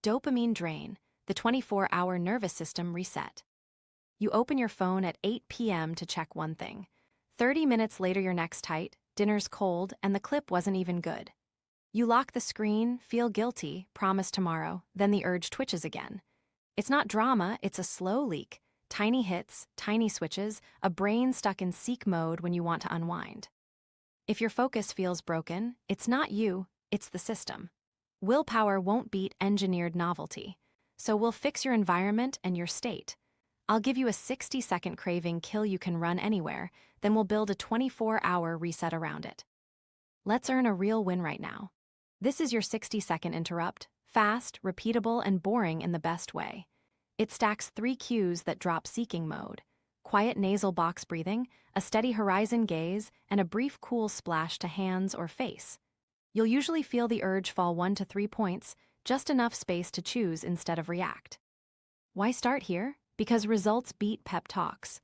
Dopamine drain, the 24-hour nervous system reset. You open your phone at 8 p.m. to check one thing. 30 minutes later your neck's tight, dinner's cold, and the clip wasn't even good. You lock the screen, feel guilty, promise tomorrow, then the urge twitches again. It's not drama, it's a slow leak. Tiny hits, tiny switches, a brain stuck in seek mode when you want to unwind. If your focus feels broken, it's not you, it's the system. Willpower won't beat engineered novelty, so we'll fix your environment and your state. I'll give you a 60-second craving kill you can run anywhere, then we'll build a 24-hour reset around it. Let's earn a real win right now. This is your 60-second interrupt, fast, repeatable, and boring in the best way. It stacks 3 cues that drop seeking mode: quiet nasal box breathing, a steady horizon gaze, and a brief cool splash to hands or face. You'll usually feel the urge fall 1 to 3 points, just enough space to choose instead of react. Why start here? Because results beat pep talks.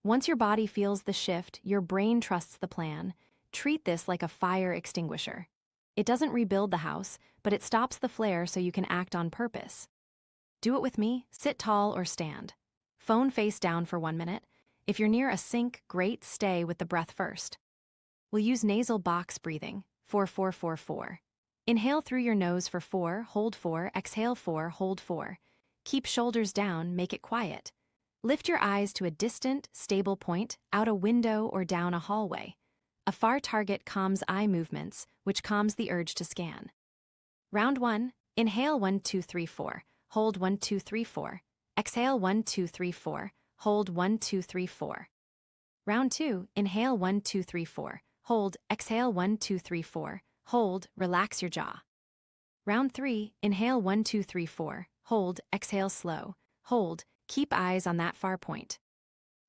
Once your body feels the shift, your brain trusts the plan. Treat this like a fire extinguisher. It doesn't rebuild the house, but it stops the flare so you can act on purpose. Do it with me, sit tall or stand. Phone face down for 1 minute. If you're near a sink, great, stay with the breath first. We'll use nasal box breathing, 4-4-4-4. Inhale through your nose for 4, hold 4, exhale 4, hold 4. Keep shoulders down, make it quiet. Lift your eyes to a distant, stable point, out a window or down a hallway. A far target calms eye movements, which calms the urge to scan. Round 1, inhale 1, 2, 3, 4, hold 1, 2, 3, 4. Exhale 1, 2, 3, 4, hold 1, 2, 3, 4. Round 2, inhale 1, 2, 3, 4, hold, exhale 1, 2, 3, 4, hold, relax your jaw. Round 3, inhale 1, 2, 3, 4, hold, exhale slow, hold, keep eyes on that far point.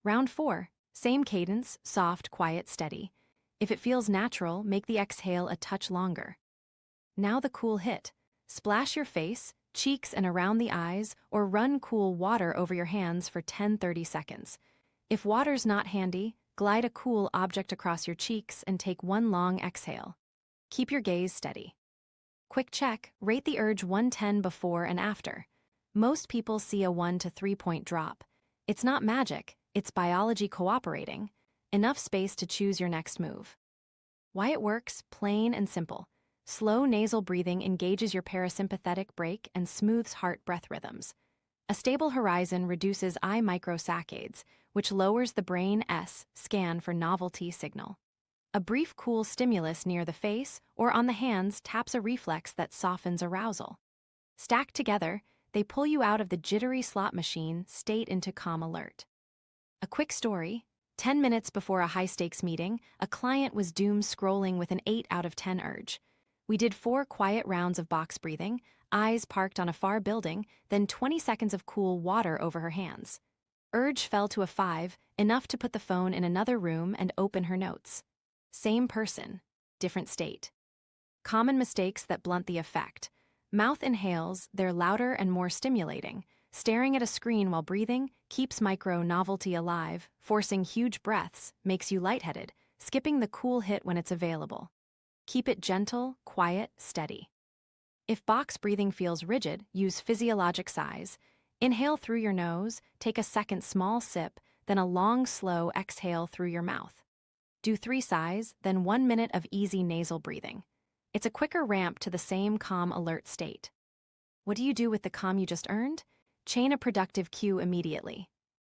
Round 4, same cadence, soft, quiet, steady. If it feels natural, make the exhale a touch longer. Now the cool hit. Splash your face, cheeks and around the eyes, or run cool water over your hands for 10-30 seconds. If water's not handy, glide a cool object across your cheeks and take one long exhale. Keep your gaze steady. Quick check, rate the urge 110 before and after. Most people see a 1 to 3 point drop. It's not magic, it's biology cooperating. Enough space to choose your next move. Why it works, plain and simple. Slow nasal breathing engages your parasympathetic brake and smooths heart breath rhythms. A stable horizon reduces eye microsaccades, which lowers the brain scan for novelty signal. A brief cool stimulus near the face or on the hands taps a reflex that softens arousal. Stacked together, they pull you out of the jittery slot machine state into calm alert. A quick story: 10 minutes before a high-stakes meeting, a client was doom scrolling with an 8 out of 10 urge. We did 4 quiet rounds of box breathing, eyes parked on a far building, then 20 seconds of cool water over her hands. Urge fell to a 5, enough to put the phone in another room and open her notes. Same person, different state. Common mistakes that blunt the effect. Mouth inhales, they're louder and more stimulating. Staring at a screen while breathing keeps micro-novelty alive. Forcing huge breaths makes you lightheaded, skipping the cool hit when it's available. Keep it gentle, quiet, steady. If box breathing feels rigid, use physiologic size. Inhale through your nose, take a second small sip, then a long, slow exhale through your mouth. Do 3 sighs, then 1 minute of easy nasal breathing. It's a quicker ramp to the same calm, alert state. What do you do with the calm you just earned? Chain a productive cue immediately.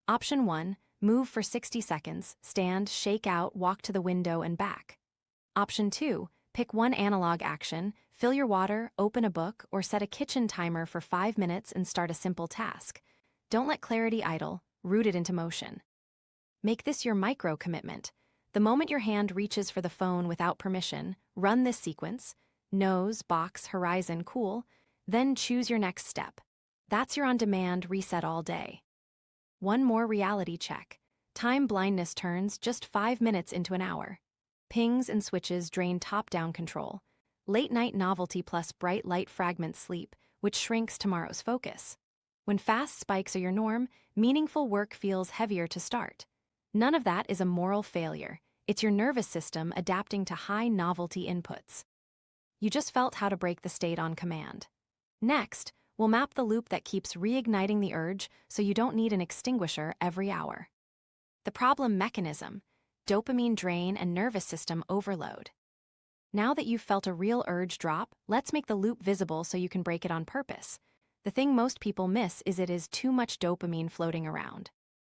Option 1, move for 60 seconds, stand, shake out, walk to the window and back. Option 2, pick one analog action, fill your water, open a book, or set a kitchen timer for 5 minutes and start a simple task. Don't let clarity idle, root it into motion. Make this your micro-commitment. The moment your hand reaches for the phone without permission, run this sequence: nose, box, horizon, cool, then choose your next step. That's your on-demand reset all day. One more reality check. Time blindness turns just 5 minutes into an hour. Pings and switches drain top-down control. Late-night novelty plus bright light fragments sleep, which shrinks tomorrow's focus. When fast spikes are your norm, meaningful work feels heavier to start. None of that is a moral failure. It's your nervous system adapting to high novelty inputs. You just felt how to break the state on command. Next, we'll map the loop that keeps reigniting the urge so you don't need an extinguisher every hour. The problem mechanism: dopamine drain and nervous system overload. Now that you've felt a real urge drop, let's make the loop visible so you can break it on purpose. The thing most people miss is it is too much dopamine floating around.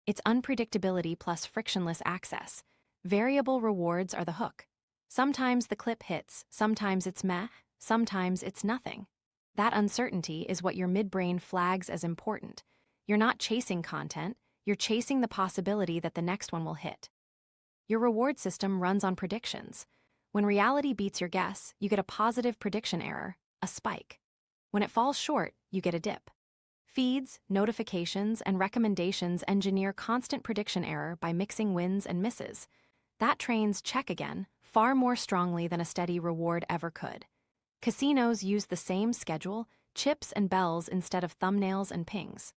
It's unpredictability plus frictionless access. Variable rewards are the hook. Sometimes the clip hits, sometimes it's meh, sometimes it's nothing. That uncertainty is what your midbrain flags as important. You're not chasing content, you're chasing the possibility that the next one will hit. Your reward system runs on predictions. When reality beats your guess, you get a positive prediction error, a spike. When it falls short, you get a dip. Feeds, notifications, and recommendations engineer constant prediction error by mixing wins and misses. That trains check again far more strongly than a steady reward ever could. Casinos use the same schedule, chips and bells instead of thumbnails and pings.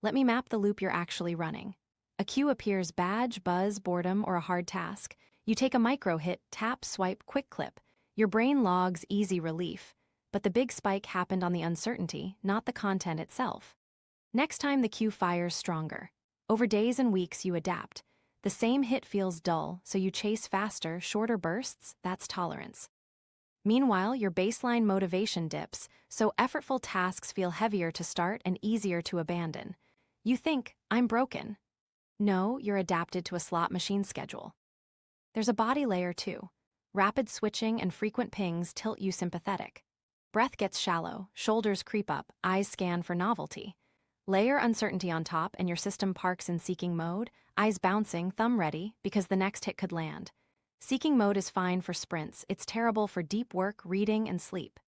Let me map the loop you're actually running. A cue appears: badge, buzz, boredom, or a hard task. You take a micro hit, tap, swipe, quick clip. Your brain logs easy relief. But the big spike happened on the uncertainty, not the content itself. Next time the cue fires stronger. Over days and weeks you adapt. The same hit feels dull, so you chase faster, shorter bursts. That's tolerance. Meanwhile, your baseline motivation dips, so effortful tasks feel heavier to start and easier to abandon. You think, I'm broken. No, you're adapted to a slot machine schedule. There's a body layer too. Rapid switching and frequent pings tilt you sympathetic. Breath gets shallow, shoulders creep up, eyes scan for novelty. Layer uncertainty on top and your system parks in seeking mode, eyes bouncing, thumb ready, because the next hit could land. Seeking mode is fine for sprints, it's terrible for deep work, reading, and sleep.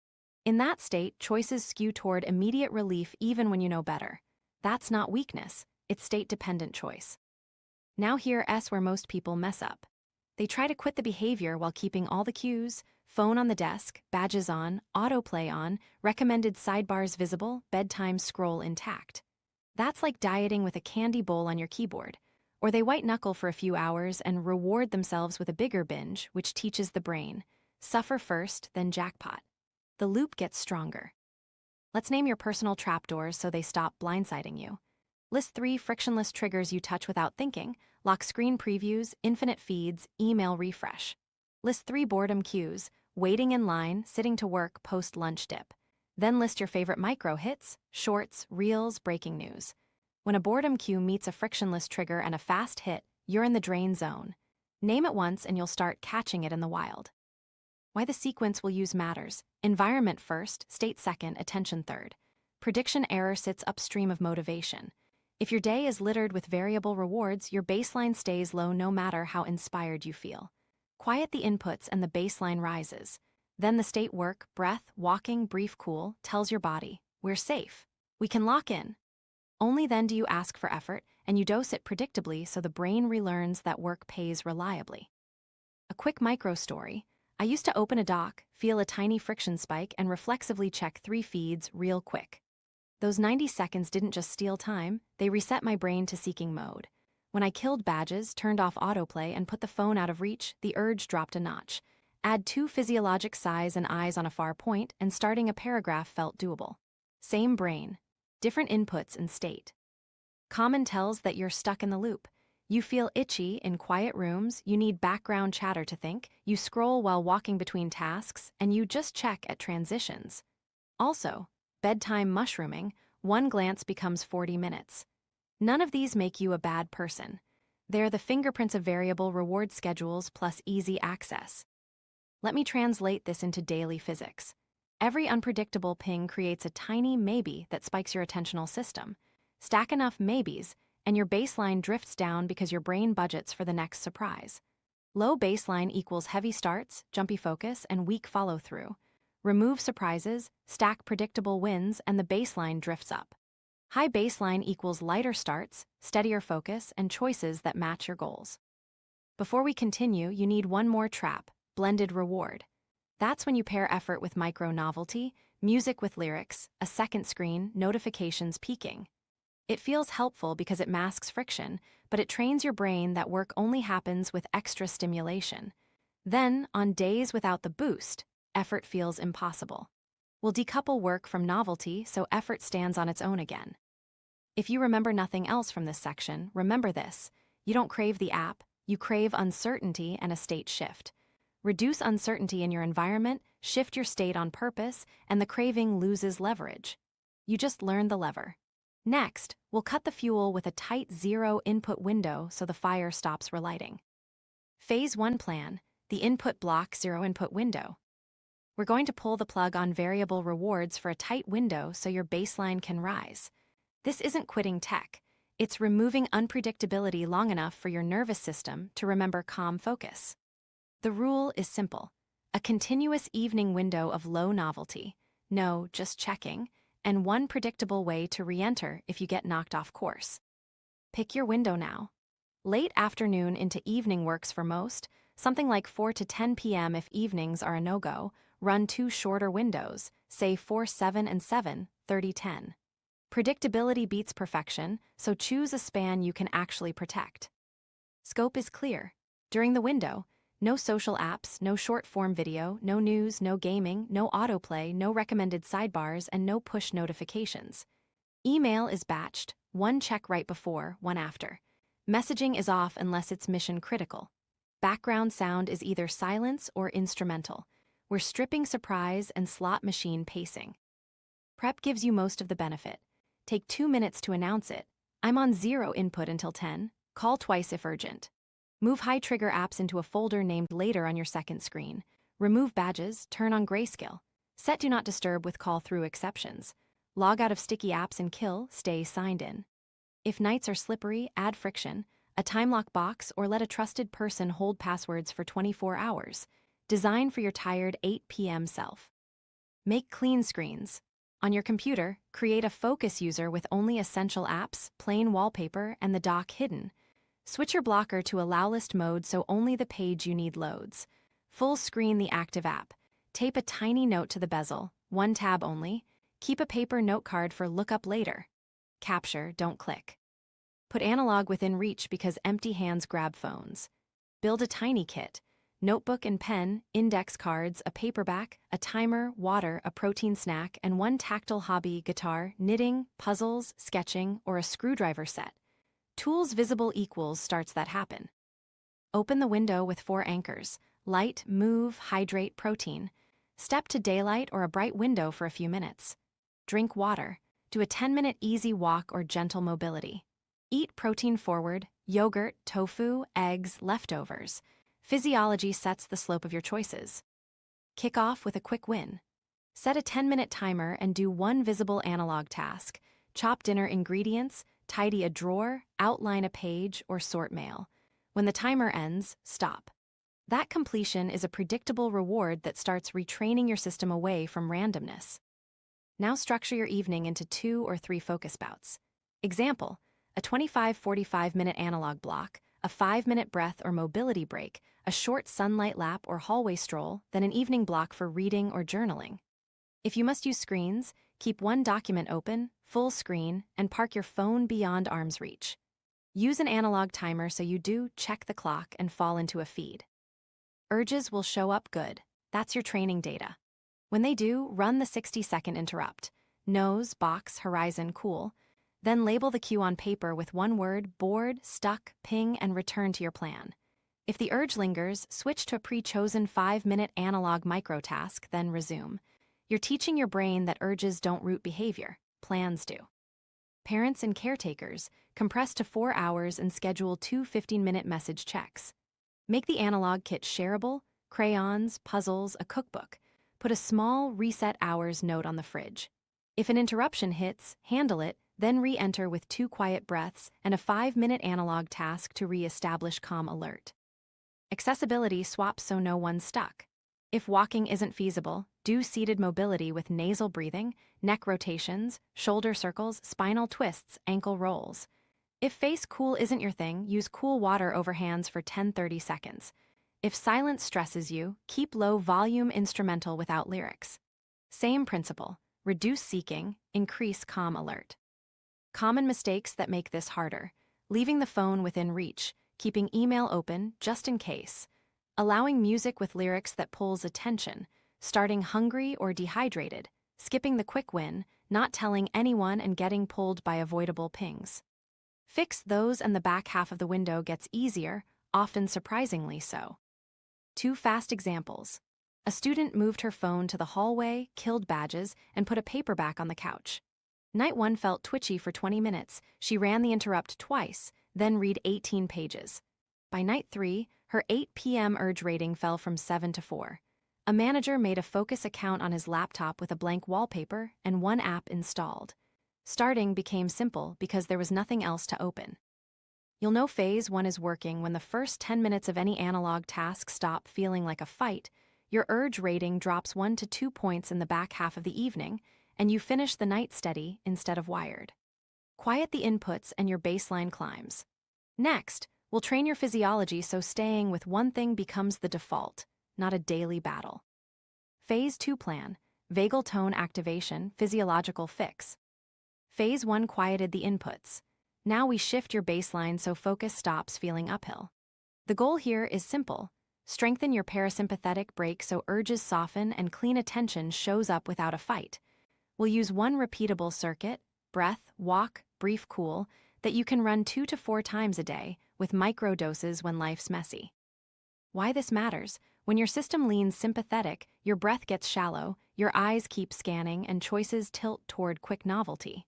In that state, choices skew toward immediate relief even when you know better. That's not weakness, it's state-dependent choice. Now here's where most people mess up. They try to quit the behavior while keeping all the cues: phone on the desk, badges on, autoplay on, recommended sidebars visible, bedtime scroll intact. That's like dieting with a candy bowl on your keyboard. Or they white-knuckle for a few hours and reward themselves with a bigger binge, which teaches the brain: suffer first, then jackpot. The loop gets stronger. Let's name your personal trapdoors so they stop blindsiding you. List 3 frictionless triggers you touch without thinking: lock screen previews, infinite feeds, email refresh. List 3 boredom cues: waiting in line, sitting to work, post-lunch dip. Then list your favorite micro hits: shorts, reels, breaking news. When a boredom cue meets a frictionless trigger and a fast hit, you're in the drain zone. Name it once and you'll start catching it in the wild. Why the sequence we'll use matters: environment first, state second, attention third. Prediction error sits upstream of motivation. If your day is littered with variable rewards, your baseline stays low no matter how inspired you feel. Quiet the inputs and the baseline rises. Then the state: work, breath, walking, brief cool, tells your body, we're safe. We can lock in. Only then do you ask for effort, and you dose it predictably so the brain relearns that work pays reliably. A quick micro story: I used to open a doc, feel a tiny friction spike, and reflexively check 3 feeds real quick. Those 90 seconds didn't just steal time, they reset my brain to seeking mode. When I killed badges, turned off autoplay, and put the phone out of reach, the urge dropped a notch. Add 2 physiologic sighs and eyes on a far point, and starting a paragraph felt doable. Same brain, different inputs and state. Common tells that you're stuck in the loop. You feel itchy in quiet rooms, you need background chatter to think, you scroll while walking between tasks, and you just check at transitions. Also, bedtime mushrooming: one glance becomes 40 minutes. None of these make you a bad person. They're the fingerprints of variable reward schedules plus easy access. Let me translate this into daily physics. Every unpredictable ping creates a tiny maybe that spikes your attentional system. Stack enough maybes, and your baseline drifts down because your brain budgets for the next surprise. Low baseline equals heavy starts, jumpy focus, and weak follow-through. Remove surprises, stack predictable wins, and the baseline drifts up. High baseline equals lighter starts, steadier focus, and choices that match your goals. Before we continue, you need one more trap: blended reward. That's when you pair effort with micro novelty, music with lyrics, a second screen, notifications peaking. It feels helpful because it masks friction, but it trains your brain that work only happens with extra stimulation. Then, on days without the boost, effort feels impossible. We'll decouple work from novelty so effort stands on its own again. If you remember nothing else from this section, remember this. You don't crave the app, you crave uncertainty and a state shift. Reduce uncertainty in your environment, shift your state on purpose, and the craving loses leverage. You just learn the lever. Next, we'll cut the fuel with a tight zero-input window so the fire stops relighting. Phase 1 plan, the input block zero-input window. We're going to pull the plug on variable rewards for a tight window so your baseline can rise. This isn't quitting tech. It's removing unpredictability long enough for your nervous system to remember calm focus. The rule is simple. A continuous evening window of low novelty, no, just checking, and one predictable way to re-enter if you get knocked off course. Pick your window now. Late afternoon into evening works for most, something like 4 to 10 p.m. if evenings are a no-go. Run 2 shorter windows, say 4-7 and 7-30-10. Predictability beats perfection, so choose a span you can actually protect. Scope is clear. During the window, no social apps, no short-form video, no news, no gaming, no autoplay, no recommended sidebars, and no push notifications. Email is batched, 1 check right before, 1 after. Messaging is off unless it's mission critical. Background sound is either silence or instrumental. We're stripping surprise and slot machine pacing. Prep gives you most of the benefit. Take 2 minutes to announce it. I'm on 0 input until 10. Call twice if urgent. Move high-trigger apps into a folder named Later on your second screen. Remove badges, turn on grayscale. Set Do Not Disturb with call-through exceptions. Log out of sticky apps and kill, stay signed in. If nights are slippery, add friction, a time lock box, or let a trusted person hold passwords for 24 hours. Design for your tired 8 p.m. self. Make clean screens. On your computer, create a focus user with only essential apps, plain wallpaper, and the dock hidden. Switch your blocker to allow list mode so only the page you need loads. Full screen the active app. Tape a tiny note to the bezel, 1 tab only. Keep a paper note card for lookup later. Capture, don't click. Put analog within reach because empty hands grab phones. Build a tiny kit. Notebook and pen, index cards, a paperback, a timer, water, a protein snack, and 1 tactile hobby, guitar, knitting, puzzles, sketching, or a screwdriver set. Tools visible equals starts that happen. Open the window with 4 anchors: light, move, hydrate, protein. Step to daylight or a bright window for a few minutes. Drink water. Do a 10-minute easy walk or gentle mobility. Eat protein forward, yogurt, tofu, eggs, leftovers. Physiology sets the slope of your choices. Kick off with a quick win. Set a 10-minute timer and do 1 visible analog task. Chop dinner ingredients, tidy a drawer, outline a page, or sort mail. When the timer ends, stop. That completion is a predictable reward that starts retraining your system away from randomness. Now structure your evening into 2 or 3 focus bouts. Example, a 25-45-minute analog block, a 5-minute breath or mobility break, a short sunlight lap or hallway stroll, then an evening block for reading or journaling. If you must use screens, keep 1 document open, full screen, and park your phone beyond arm's reach. Use an analog timer so you do check the clock and fall into a feed. Urges will show up good. That's your training data. When they do, run the 60-second interrupt. Nose, box, horizon, cool. Then label the cue on paper with 1 word, bored, stuck, ping, and return to your plan. If the urge lingers, switch to a pre-chosen 5-minute analog microtask, then resume. You're teaching your brain that urges don't root behavior, plans do. Parents and caretakers, compress to 4 hours and schedule 2 15-minute message checks. Make the analog kit shareable, crayons, puzzles, a cookbook. Put a small reset hours note on the fridge. If an interruption hits, handle it, then re-enter with 2 quiet breaths and a 5-minute analog task to re-establish calm alert. Accessibility swaps so no one's stuck. If walking isn't feasible, do seated mobility with nasal breathing, neck rotations, shoulder circles, spinal twists, ankle rolls. If face cool isn't your thing, use cool water over hands for 10-30 seconds. If silence stresses you, keep low volume instrumental without lyrics. Same principle, reduce seeking, increase calm alert. Common mistakes that make this harder: leaving the phone within reach, keeping email open just in case, allowing music with lyrics that pulls attention, starting hungry or dehydrated, skipping the quick win, not telling anyone and getting pulled by avoidable pings. Fix those and the back half of the window gets easier, often surprisingly so. 2 fast examples. A student moved her phone to the hallway, killed badges, and put a paperback on the couch. Night 1 felt twitchy for 20 minutes. She ran the interrupt twice, then read 18 pages. By night 3, her 8 p.m. urge rating fell from 7 to 4. A manager made a Focus account on his laptop with a blank wallpaper and 1 app installed. Starting became simple because there was nothing else to open. You'll know phase 1 is working when the first 10 minutes of any analog task stop feeling like a fight, your urge rating drops 1 to 2 points in the back half of the evening, and you finish the night steady instead of wired. Quiet the inputs and your baseline climbs. Next, we'll train your physiology so staying with one thing becomes the default, not a daily battle. Phase 2 plan, vagal tone activation, physiological fix. Phase 1 quieted the inputs. Now we shift your baseline so focus stops feeling uphill. The goal here is simple. Strengthen your parasympathetic brake so urges soften and clean attention shows up without a fight. We'll use one repeatable circuit, breath, walk, brief, cool, that you can run 2 to 4 times a day with micro doses when life's messy. Why this matters: when your system leans sympathetic, your breath gets shallow, your eyes keep scanning, and choices tilt toward quick novelty.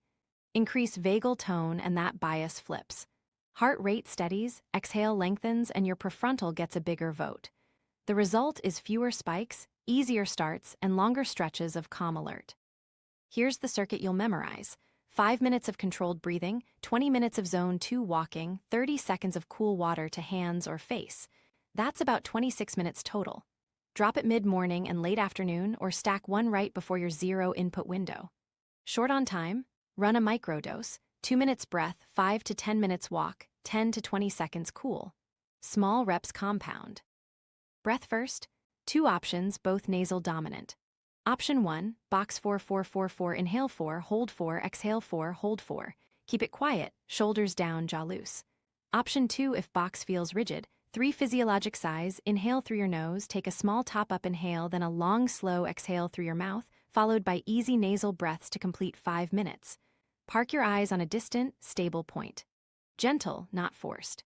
Increase vagal tone and that bias flips. Heart rate steadies, exhale lengthens, and your prefrontal gets a bigger vote. The result is fewer spikes, easier starts, and longer stretches of calm alert. Here's the circuit you'll memorize. 5 minutes of controlled breathing, 20 minutes of zone 2 walking, 30 seconds of cool water to hands or face. That's about 26 minutes total. Drop it mid-morning and late afternoon or stack one right before your 0 input window. Short on time? Run a microdose, 2 minutes breath, 5 to 10 minutes walk, 10 to 20 seconds cool. Small reps compound. Breath first, 2 options, both nasal dominant. Option 1, box 4-4-4-4, inhale 4, hold 4, exhale 4, hold 4. Keep it quiet, shoulders down, jaw loose. Option 2, if box feels rigid, 3 physiologic sighs, inhale through your nose, take a small top-up inhale, then a long, slow exhale through your mouth, followed by easy nasal breaths to complete 5 minutes. Park your eyes on a distant, stable point. Gentle, not forced.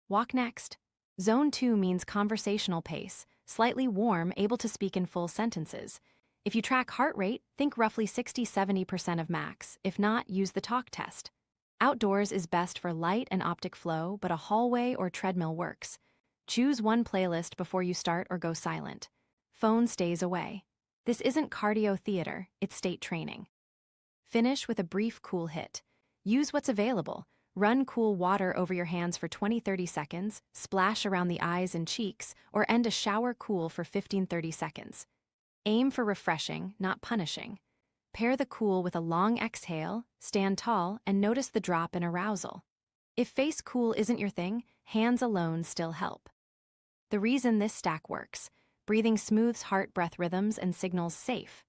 Walk next. Zone 2 means conversational pace, slightly warm, able to speak in full sentences. If you track heart rate, think roughly 60-70% of max. If not, use the talk test. Outdoors is best for light and optic flow, but a hallway or treadmill works. Choose one playlist before you start or go silent. Phone stays away. This isn't cardio theater, it's state training. Finish with a brief cool hit. Use what's available. Run cool water over your hands for 20-30 seconds, splash around the eyes and cheeks, or end a shower cool for 15-30 seconds. Aim for refreshing, not punishing. Pair the cool with a long exhale, stand tall, and notice the drop in arousal. If face cool isn't your thing, hands alone still help. The reason this stack works: breathing smooths heart-breath rhythms and signals safe.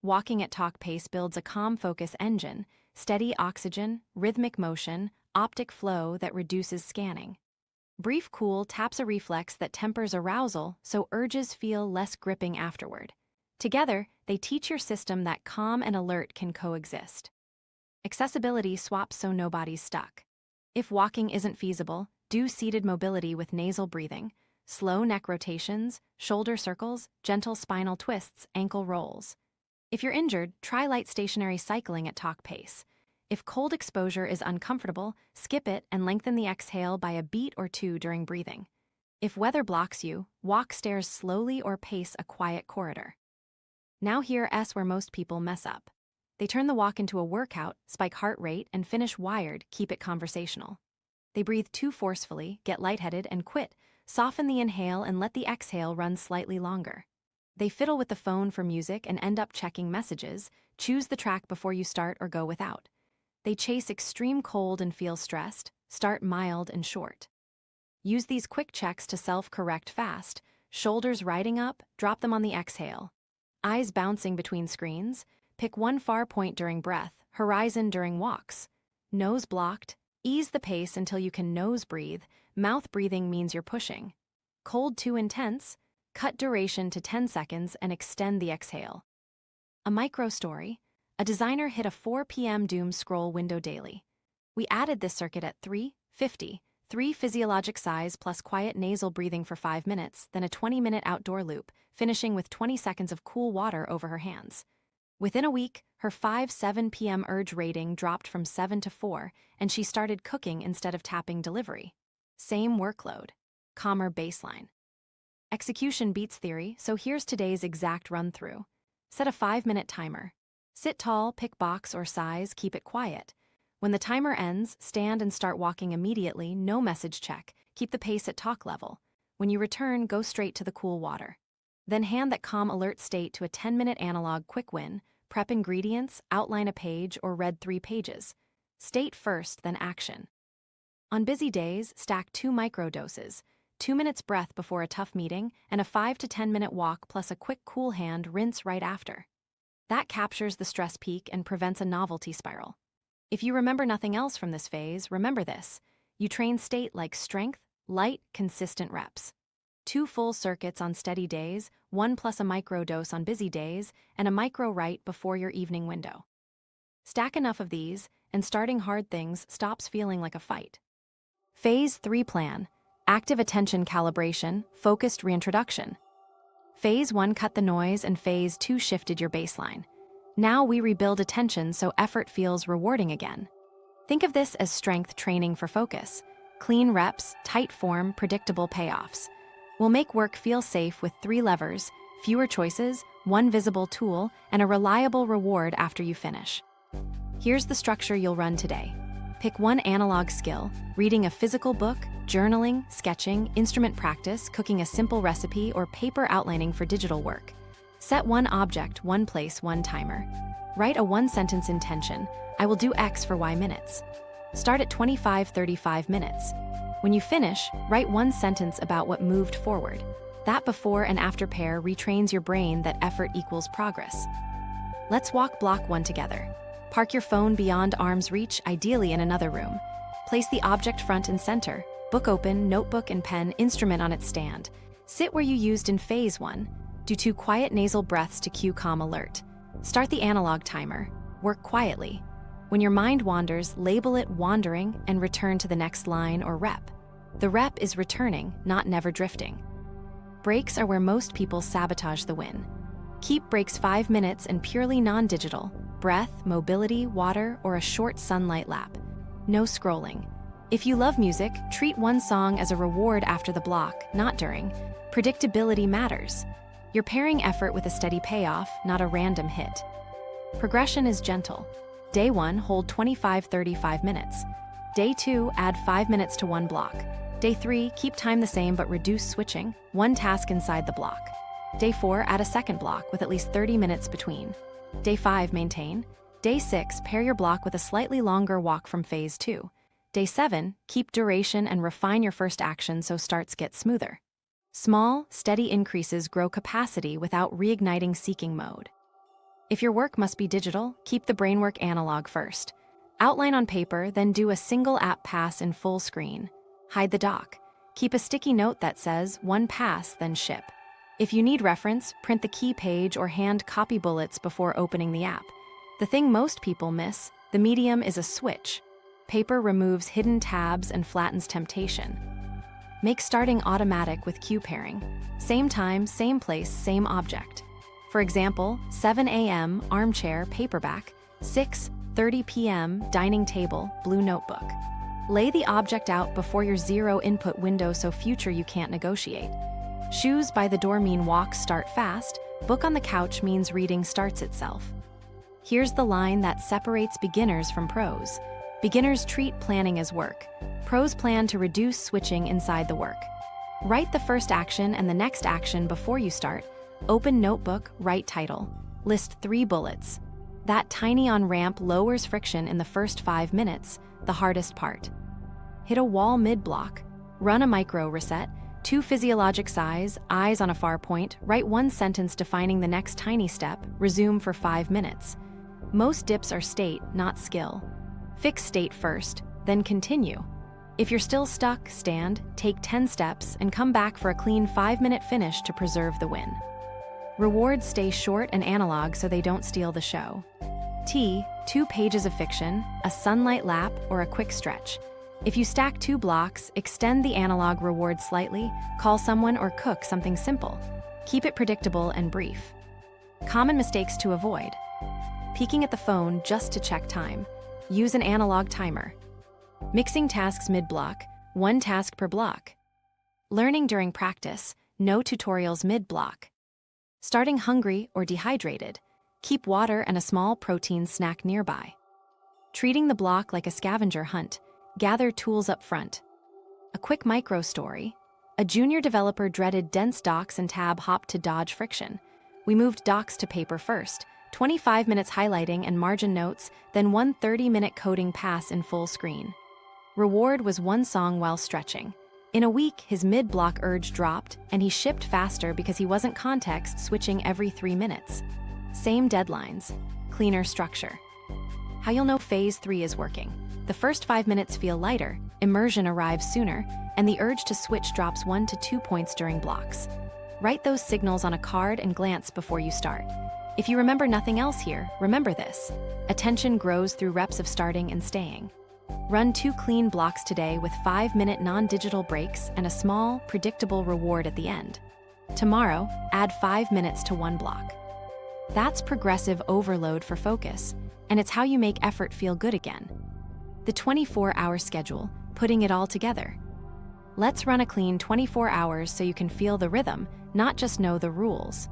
Walking at talk pace builds a calm focus engine, steady oxygen, rhythmic motion, optic flow that reduces scanning. Brief cool taps a reflex that tempers arousal so urges feel less gripping afterward. Together, they teach your system that calm and alert can coexist. Accessibility swaps so nobody's stuck. If walking isn't feasible, do seated mobility with nasal breathing, slow neck rotations, shoulder circles, gentle spinal twists, ankle rolls. If you're injured, try light stationary cycling at talk pace. If cold exposure is uncomfortable, skip it and lengthen the exhale by a beat or 2 during breathing. If weather blocks you, walk stairs slowly or pace a quiet corridor. Now here's where most people mess up. They turn the walk into a workout, spike heart rate, and finish wired, keep it conversational. They breathe too forcefully, get lightheaded, and quit. Soften the inhale and let the exhale run slightly longer. They fiddle with the phone for music and end up checking messages. Choose the track before you start or go without. They chase extreme cold and feel stressed. Start mild and short. Use these quick checks to self-correct fast. Shoulders riding up, drop them on the exhale. Eyes bouncing between screens. Pick one far point during breath, horizon during walks. Nose blocked. Ease the pace until you can nose breathe. Mouth breathing means you're pushing. Cold too intense. Cut duration to 10 seconds and extend the exhale. A micro story. A designer hit a 4 p.m. doom scroll window daily. We added this circuit at 3:50, 3 physiologic sighs plus quiet nasal breathing for 5 minutes, then a 20-minute outdoor loop, finishing with 20 seconds of cool water over her hands. Within a week, her 5-7 p.m. urge rating dropped from 7 to 4, and she started cooking instead of tapping delivery. Same workload. Calmer baseline. Execution beats theory, so here's today's exact run-through. Set a 5-minute timer. Sit tall, pick box or size, keep it quiet. When the timer ends, stand and start walking immediately, no message check. Keep the pace at talk level. When you return, go straight to the cool water. Then hand that calm alert state to a 10-minute analog quick win. Prep ingredients, outline a page, or read 3 pages. State first, then action. On busy days, stack 2 microdoses, 2 minutes breath before a tough meeting, and a 5 to 10-minute walk plus a quick cool hand rinse right after. That captures the stress peak and prevents a novelty spiral. If you remember nothing else from this phase, remember this. You train state like strength, light, consistent reps. 2 full circuits on steady days, 1 plus a microdose on busy days, and a micro right before your evening window. Stack enough of these, and starting hard things stops feeling like a fight. Phase 3 plan. Active attention calibration, focused reintroduction. Phase 1 cut the noise and Phase 2 shifted your baseline. Now we rebuild attention so effort feels rewarding again. Think of this as strength training for focus. Clean reps, tight form, predictable payoffs. We'll make work feel safe with 3 levers, fewer choices, 1 visible tool, and a reliable reward after you finish. Here's the structure you'll run today. Pick 1 analog skill, reading a physical book, journaling, sketching, instrument practice, cooking a simple recipe, or paper outlining for digital work. Set 1 object, 1 place, 1 timer. Write a 1-sentence intention. I will do X for Y minutes. Start at 25-35 minutes. When you finish, write 1 sentence about what moved forward. That before and after pair retrains your brain that effort equals progress. Let's walk block 1 together. Park your phone beyond arm's reach, ideally in another room. Place the object front and center. Book open, notebook and pen, instrument on its stand. Sit where you used in Phase 1. Do 2 quiet nasal breaths to cue calm alert. Start the analog timer. Work quietly. When your mind wanders, label it wandering and return to the next line or rep. The rep is returning, not never drifting. Breaks are where most people sabotage the win. Keep breaks 5 minutes and purely non-digital. Breath, mobility, water, or a short sunlight lap. No scrolling. If you love music, treat 1 song as a reward after the block, not during. Predictability matters. You're pairing effort with a steady payoff, not a random hit. Progression is gentle. Day 1, hold 25-35 minutes. Day 2, add 5 minutes to 1 block. Day 3, keep time the same but reduce switching, 1 task inside the block. Day 4, add a second block with at least 30 minutes between. Day 5, maintain. Day 6, pair your block with a slightly longer walk from Phase 2. Day 7, keep duration and refine your first action so starts get smoother. Small, steady increases grow capacity without reigniting seeking mode. If your work must be digital, keep the brainwork analog first. Outline on paper, then do a single app pass in full screen. Hide the doc. Keep a sticky note that says, 1 pass, then ship. If you need reference, print the key page or hand copy bullets before opening the app. The thing most people miss, the medium is a switch. Paper removes hidden tabs and flattens temptation. Make starting automatic with cue pairing. Same time, same place, same object. For example, 7 a.m. armchair, paperback, 6:30 p.m. dining table, blue notebook. Lay the object out before your 0 input window so future you can't negotiate. Shoes by the door mean walks start fast, book on the couch means reading starts itself. Here's the line that separates beginners from pros. Beginners treat planning as work. Pros plan to reduce switching inside the work. Write the first action and the next action before you start. Open notebook, write title. List 3 bullets. That tiny on-ramp lowers friction in the first 5 minutes, the hardest part. Hit a wall mid-block. Run a micro reset. 2 physiologic sighs, eyes on a far point. Write 1 sentence defining the next tiny step. Resume for 5 minutes. Most dips are state, not skill. Fix state first, then continue. If you're still stuck, stand, take 10 steps, and come back for a clean 5-minute finish to preserve the win. Rewards stay short and analog so they don't steal the show. T, 2 pages of fiction, a sunlight lap, or a quick stretch. If you stack 2 blocks, extend the analog reward slightly, call someone or cook something simple. Keep it predictable and brief. Common mistakes to avoid. Peeking at the phone just to check time. Use an analog timer. Mixing tasks mid-block, 1 task per block. Learning during practice, no tutorials mid-block. Starting hungry or dehydrated, keep water and a small protein snack nearby. Treating the block like a scavenger hunt, gather tools up front. A quick micro story. A junior developer dreaded dense docs and tab hopped to dodge friction. We moved docs to paper first, 25 minutes highlighting and margin notes, then 1 30-minute coding pass in full screen. Reward was 1 song while stretching. In a week, his mid-block urge dropped, and he shipped faster because he wasn't context switching every 3 minutes. Same deadlines, cleaner structure. How you'll know phase 3 is working. The first 5 minutes feel lighter, immersion arrives sooner, and the urge to switch drops 1 to 2 points during blocks. Write those signals on a card and glance before you start. If you remember nothing else here, remember this. Attention grows through reps of starting and staying. Run 2 clean blocks today with 5-minute non-digital breaks and a small, predictable reward at the end. Tomorrow, add 5 minutes to 1 block. That's progressive overload for focus, and it's how you make effort feel good again. The 24-hour schedule, putting it all together. Let's run a clean 24 hours so you can feel the rhythm, not just know the rules.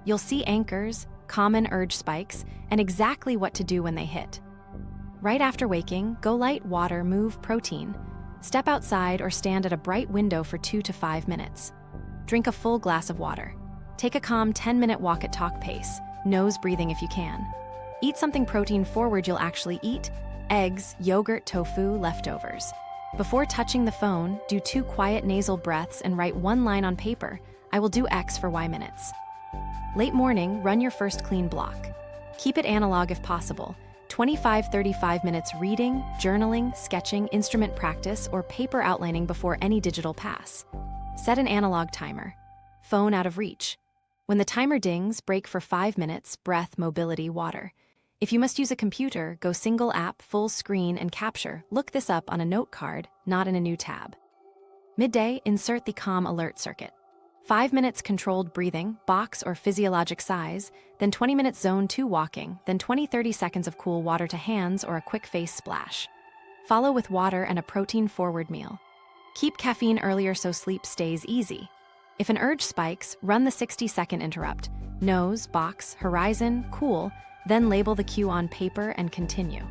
You'll see anchors, common urge spikes, and exactly what to do when they hit. Right after waking, go light water, move protein. Step outside or stand at a bright window for 2 to 5 minutes. Drink a full glass of water. Take a calm 10-minute walk at talk pace, nose breathing if you can. Eat something protein forward you'll actually eat, eggs, yogurt, tofu, leftovers. Before touching the phone, do 2 quiet nasal breaths and write 1 line on paper, I will do X for Y minutes. Late morning, run your first clean block. Keep it analog if possible. 25-35 minutes reading, journaling, sketching, instrument practice, or paper outlining before any digital pass. Set an analog timer. Phone out of reach. When the timer dings, break for 5 minutes, breath, mobility, water. If you must use a computer, go single app, full screen, and capture. Look this up on a note card, not in a new tab. Midday, insert the calm alert circuit. 5 minutes controlled breathing, box or physiologic size, then 20 minutes zone 2 walking, then 20-30 seconds of cool water to hands or a quick face splash. Follow with water and a protein-forward meal. Keep caffeine earlier so sleep stays easy. If an urge spikes, run the 60-second interrupt. Nose, box, horizon, cool, then label the cue on paper and continue.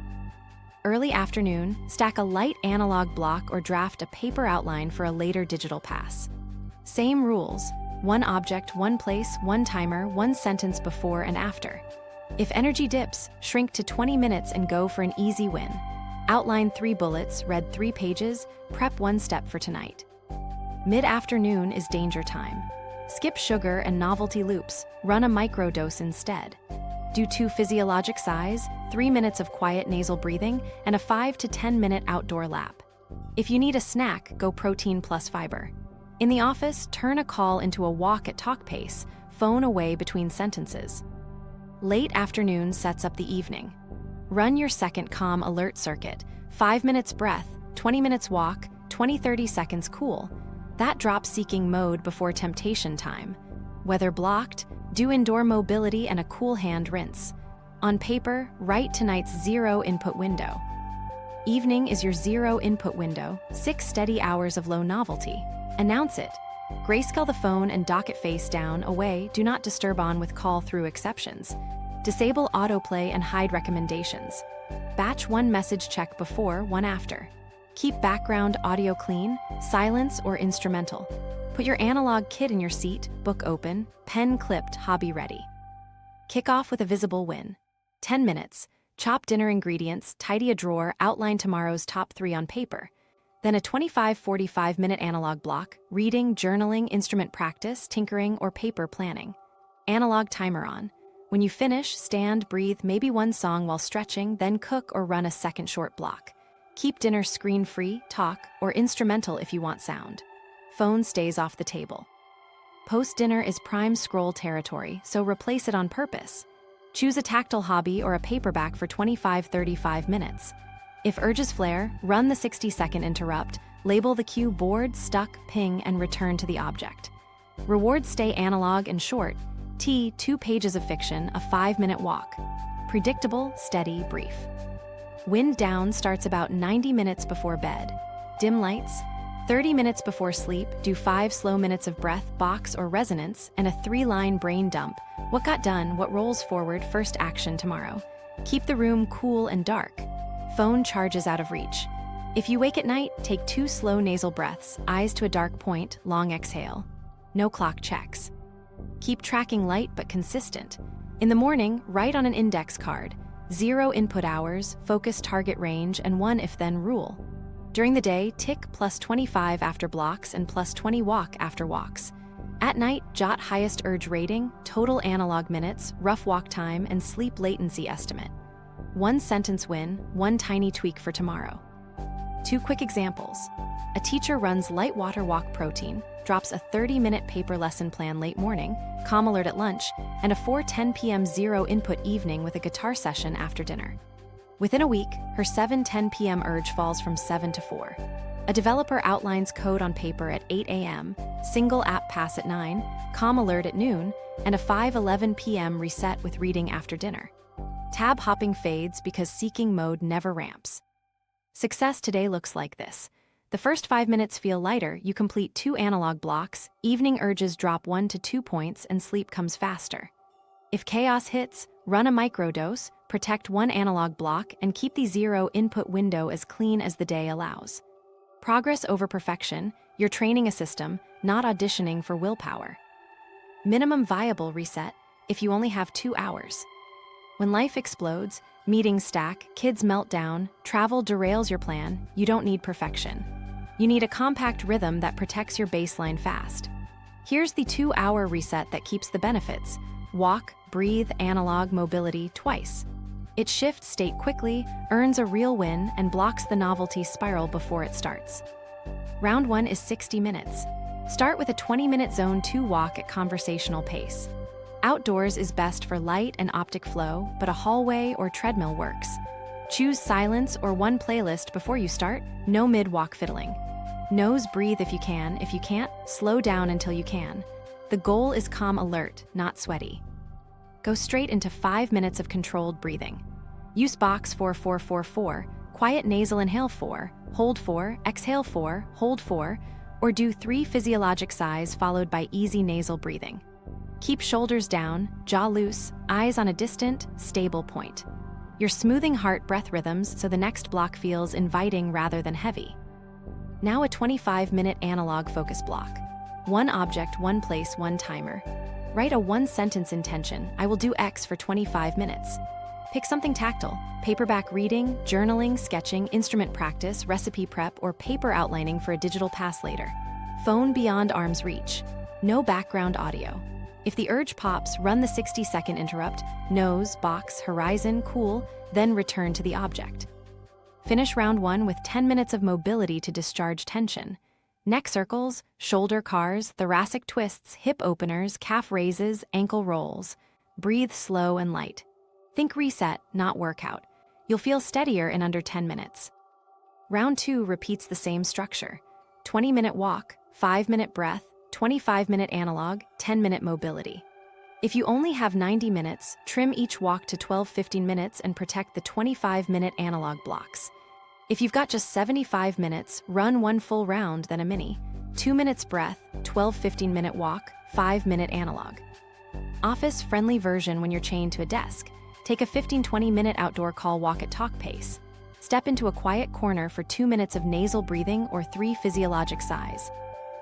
Early afternoon, stack a light analog block or draft a paper outline for a later digital pass. Same rules, 1 object, 1 place, 1 timer, 1 sentence before and after. If energy dips, shrink to 20 minutes and go for an easy win. Outline 3 bullets, read 3 pages, prep 1 step for tonight. Mid-afternoon is danger time. Skip sugar and novelty loops, run a microdose instead. Do 2 physiologic size, 3 minutes of quiet nasal breathing, and a 5 to 10-minute outdoor lap. If you need a snack, go protein plus fiber. In the office, turn a call into a walk at talk pace, phone away between sentences. Late afternoon sets up the evening. Run your second calm alert circuit, 5 minutes breath, 20 minutes walk, 20-30 seconds cool. That drops seeking mode before temptation time. Weather blocked, do indoor mobility and a cool hand rinse. On paper, write tonight's 0 input window. Evening is your 0 input window, 6 steady hours of low novelty. Announce it. Grayscale the phone and dock it face down, away, do not disturb on with call through exceptions. Disable autoplay and hide recommendations. Batch 1 message check before, 1 after. Keep background audio clean, silence or instrumental. Put your analog kit in your seat, book open, pen clipped, hobby ready. Kick off with a visible win. 10 minutes, chop dinner ingredients, tidy a drawer, outline tomorrow's top 3 on paper. Then a 25-45-minute analog block, reading, journaling, instrument practice, tinkering, or paper planning. Analog timer on. When you finish, stand, breathe, maybe 1 song while stretching, then cook or run a second short block. Keep dinner screen-free, talk, or instrumental if you want sound. Phone stays off the table. Post-dinner is prime scroll territory, so replace it on purpose. Choose a tactile hobby or a paperback for 25-35 minutes. If urges flare, run the 60-second interrupt, label the cue bored, stuck, ping, and return to the object. Rewards stay analog and short. 2 pages of fiction, a 5-minute walk. Predictable, steady, brief. Wind down starts about 90 minutes before bed. Dim lights. 30 minutes before sleep, do 5 slow minutes of breath, box, or resonance, and a 3-line brain dump. What got done, what rolls forward, first action tomorrow. Keep the room cool and dark. Phone charges out of reach. If you wake at night, take 2 slow nasal breaths, eyes to a dark point, long exhale. No clock checks. Keep tracking light but consistent. In the morning, write on an index card. 0 input hours, focus target range, and 1 if-then rule. During the day, tick +25 after blocks and +20 walk after walks. At night, jot highest urge rating, total analog minutes, rough walk time, and sleep latency estimate. 1 sentence win, 1 tiny tweak for tomorrow. 2 quick examples. A teacher runs light water walk protein, drops a 30-minute paper lesson plan late morning, calm alert at lunch, and a 4:10 p.m. 0 input evening with a guitar session after dinner. Within a week, her 7:10 p.m. urge falls from 7 to 4. A developer outlines code on paper at 8 a.m., single app pass at 9, calm alert at noon, and a 5:11 p.m. reset with reading after dinner. Tab hopping fades because seeking mode never ramps. Success today looks like this. The first 5 minutes feel lighter, you complete 2 analog blocks, evening urges drop 1 to 2 points, and sleep comes faster. If chaos hits, run a microdose, protect 1 analog block, and keep the 0 input window as clean as the day allows. Progress over perfection, you're training a system, not auditioning for willpower. Minimum viable reset, if you only have 2 hours. When life explodes, meetings stack, kids melt down, travel derails your plan, you don't need perfection. You need a compact rhythm that protects your baseline fast. Here's the 2-hour reset that keeps the benefits. Walk, breathe, analog, mobility twice. It shifts state quickly, earns a real win, and blocks the novelty spiral before it starts. Round 1 is 60 minutes. Start with a 20-minute zone 2 walk at conversational pace. Outdoors is best for light and optic flow, but a hallway or treadmill works. Choose silence or 1 playlist before you start, no mid-walk fiddling. Nose breathe if you can, if you can't, slow down until you can. The goal is calm alert, not sweaty. Go straight into 5 minutes of controlled breathing. Use box 4-4-4-4, quiet nasal inhale 4, hold 4, exhale 4, hold 4, or do 3 physiologic sighs followed by easy nasal breathing. Keep shoulders down, jaw loose, eyes on a distant, stable point. You're smoothing heart breath rhythms so the next block feels inviting rather than heavy. Now a 25-minute analog focus block. 1 object, 1 place, 1 timer. Write a 1-sentence intention, I will do X for 25 minutes. Pick something tactile, paperback reading, journaling, sketching, instrument practice, recipe prep, or paper outlining for a digital pass later. Phone beyond arm's reach. No background audio. If the urge pops, run the 60-second interrupt, nose, box, horizon, cool, then return to the object. Finish round 1 with 10 minutes of mobility to discharge tension. Neck circles, shoulder cars, thoracic twists, hip openers, calf raises, ankle rolls. Breathe slow and light. Think reset, not workout. You'll feel steadier in under 10 minutes. Round 2 repeats the same structure. 20-minute walk, 5-minute breath, 25-minute analog, 10-minute mobility. If you only have 90 minutes, trim each walk to 12-15 minutes and protect the 25-minute analog blocks. If you've got just 75 minutes, run 1 full round, then a mini. 2 minutes breath, 12-15-minute walk, 5-minute analog. Office-friendly version when you're chained to a desk. Take a 15-20-minute outdoor call walk at talk pace. Step into a quiet corner for 2 minutes of nasal breathing or 3 physiologic sighs.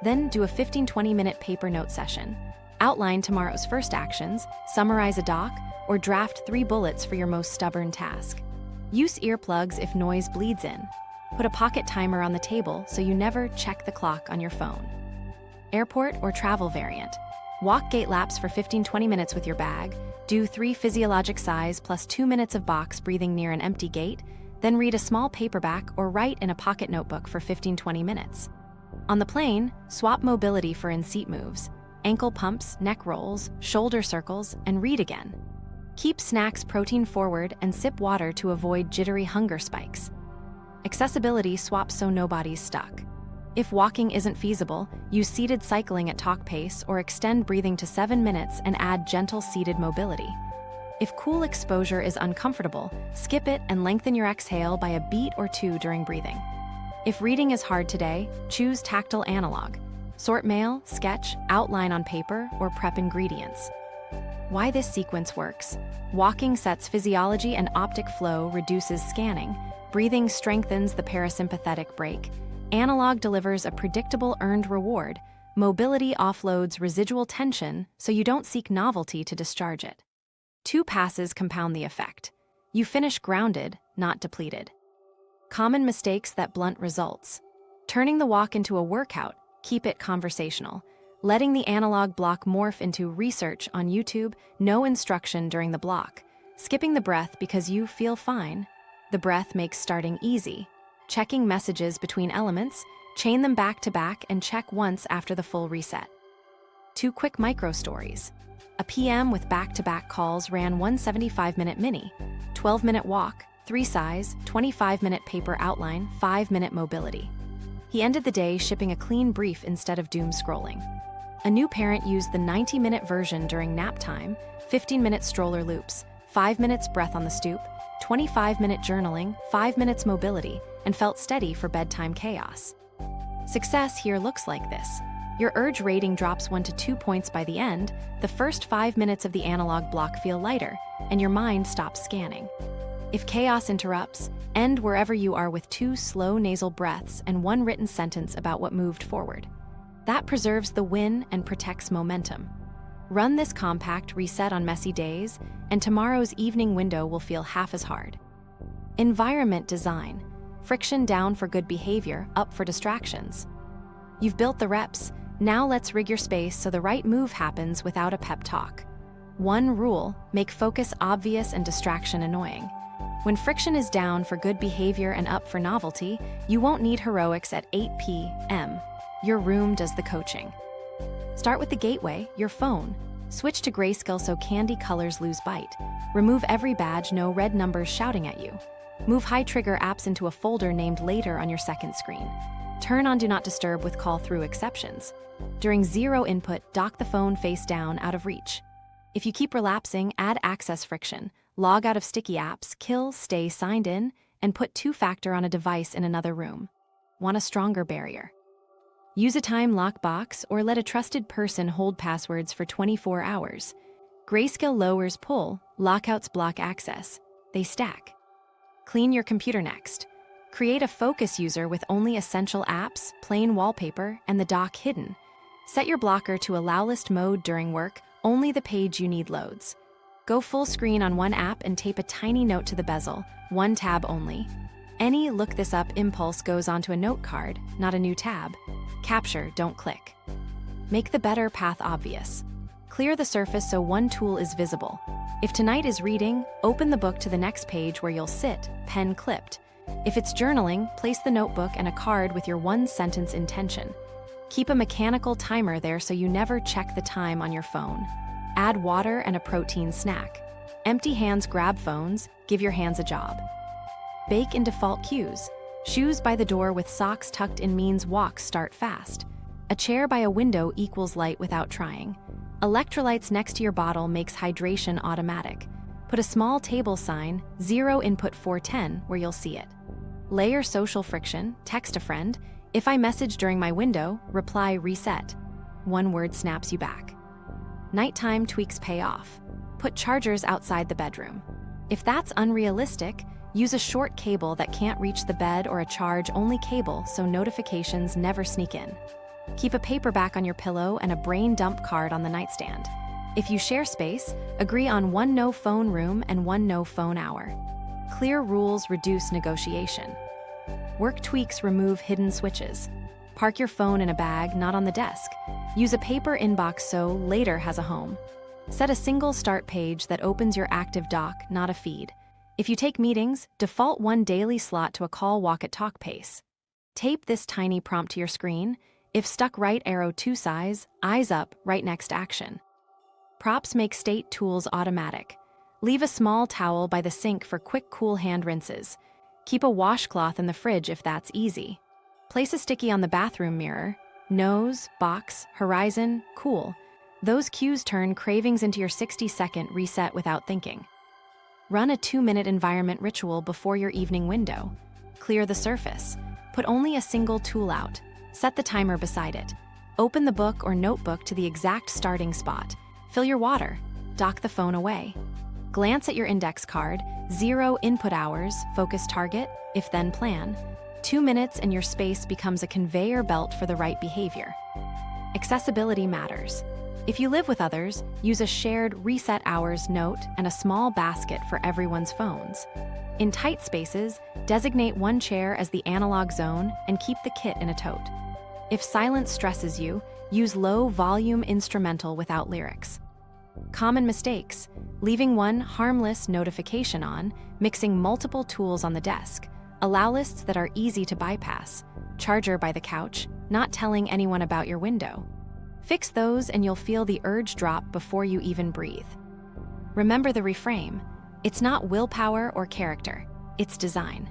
Then do a 15-20-minute paper note session. Outline tomorrow's first actions, summarize a doc, or draft 3 bullets for your most stubborn task. Use earplugs if noise bleeds in. Put a pocket timer on the table so you never check the clock on your phone. Airport or travel variant. Walk gate laps for 15-20 minutes with your bag, do 3 physiologic sighs plus 2 minutes of box breathing near an empty gate, then read a small paperback or write in a pocket notebook for 15-20 minutes. On the plane, swap mobility for in-seat moves. ankle pumps, neck rolls, shoulder circles, and read again. Keep snacks protein forward and sip water to avoid jittery hunger spikes. Accessibility swaps so nobody's stuck. If walking isn't feasible, use seated cycling at talk pace or extend breathing to 7 minutes and add gentle seated mobility. If cool exposure is uncomfortable, skip it and lengthen your exhale by a beat or two during breathing. If reading is hard today, choose tactile analog. Sort mail, sketch, outline on paper, or prep ingredients. Why this sequence works. Walking sets physiology and optic flow, reduces scanning. Breathing strengthens the parasympathetic brake. Analog delivers a predictable earned reward. Mobility offloads residual tension so you don't seek novelty to discharge it. 2 passes compound the effect. You finish grounded, not depleted. Common mistakes that blunt results. Turning the walk into a workout, keep it conversational. Letting the analog block morph into research on YouTube, no instruction during the block. Skipping the breath because you feel fine. The breath makes starting easy. Checking messages between elements, chain them back to back and check once after the full reset. 2 quick micro stories. A PM with back-to-back calls ran one 75-minute mini, 12-minute walk, 3 size, 25-minute paper outline, 5-minute mobility. He ended the day shipping a clean brief instead of doom scrolling. A new parent used the 90-minute version during nap time, 15-minute stroller loops, 5 minutes breath on the stoop, 25-minute journaling, 5 minutes mobility, and felt steady for bedtime chaos. Success here looks like this. Your urge rating drops 1 to 2 points by the end, the first 5 minutes of the analog block feel lighter, and your mind stops scanning. If chaos interrupts, end wherever you are with 2 slow nasal breaths and 1 written sentence about what moved forward. That preserves the win and protects momentum. Run this compact reset on messy days, and tomorrow's evening window will feel half as hard. Environment design. Friction down for good behavior, up for distractions. You've built the reps, now let's rig your space so the right move happens without a pep talk. 1 rule, make focus obvious and distraction annoying. When friction is down for good behavior and up for novelty, you won't need heroics at 8 p.m. Your room does the coaching. Start with the gateway, your phone. Switch to grayscale so candy colors lose bite. Remove every badge, no red numbers shouting at you. Move high-trigger apps into a folder named Later on your second screen. Turn on Do Not Disturb with call-through exceptions. During zero input, dock the phone face down out of reach. If you keep relapsing, add access friction. Log out of sticky apps, kill, stay signed in, and put 2-factor on a device in another room. Want a stronger barrier? Use a time lock box or let a trusted person hold passwords for 24 hours. Grayscale lowers pull, lockouts block access. They stack. Clean your computer next. Create a focus user with only essential apps, plain wallpaper, and the dock hidden. Set your blocker to allow list mode during work, only the page you need loads. Go full screen on 1 app and tape a tiny note to the bezel, 1 tab only. Any look this up impulse goes onto a note card, not a new tab. Capture, don't click. Make the better path obvious. Clear the surface so 1 tool is visible. If tonight is reading, open the book to the next page where you'll sit, pen clipped. If it's journaling, place the notebook and a card with your 1-sentence intention. Keep a mechanical timer there so you never check the time on your phone. Add water and a protein snack. Empty hands grab phones, give your hands a job. Bake in default cues. Shoes by the door with socks tucked in means walks start fast. A chair by a window equals light without trying. Electrolytes next to your bottle makes hydration automatic. Put a small table sign, 0 input 410, where you'll see it. Layer social friction, text a friend. If I message during my window, reply reset. 1 word snaps you back. Nighttime tweaks pay off. Put chargers outside the bedroom. If that's unrealistic, use a short cable that can't reach the bed or a charge-only cable so notifications never sneak in. Keep a paperback on your pillow and a brain dump card on the nightstand. If you share space, agree on 1 no-phone room and 1 no-phone hour. Clear rules reduce negotiation. Work tweaks remove hidden switches. Park your phone in a bag, not on the desk. Use a paper inbox so Later has a home. Set a single start page that opens your active dock, not a feed. If you take meetings, default 1 daily slot to a call walk at talk pace. Tape this tiny prompt to your screen. If stuck, right arrow 2 size, eyes up, right next action. Props make state tools automatic. Leave a small towel by the sink for quick, cool hand rinses. Keep a washcloth in the fridge if that's easy. Place a sticky on the bathroom mirror. Nose, box, horizon, cool. Those cues turn cravings into your 60-second reset without thinking. Run a 2-minute environment ritual before your evening window. Clear the surface. Put only a single tool out. Set the timer beside it. Open the book or notebook to the exact starting spot. Fill your water. Dock the phone away. Glance at your index card. 0 input hours, focus target, if then plan. 2 minutes and your space becomes a conveyor belt for the right behavior. Accessibility matters. If you live with others, use a shared reset hours note and a small basket for everyone's phones. In tight spaces, designate one chair as the analog zone and keep the kit in a tote. If silence stresses you, use low-volume instrumental without lyrics. Common mistakes: leaving one harmless notification on, mixing multiple tools on the desk, allow lists that are easy to bypass, charger by the couch, not telling anyone about your window. Fix those and you'll feel the urge drop before you even breathe. Remember the reframe: it's not willpower or character, it's design.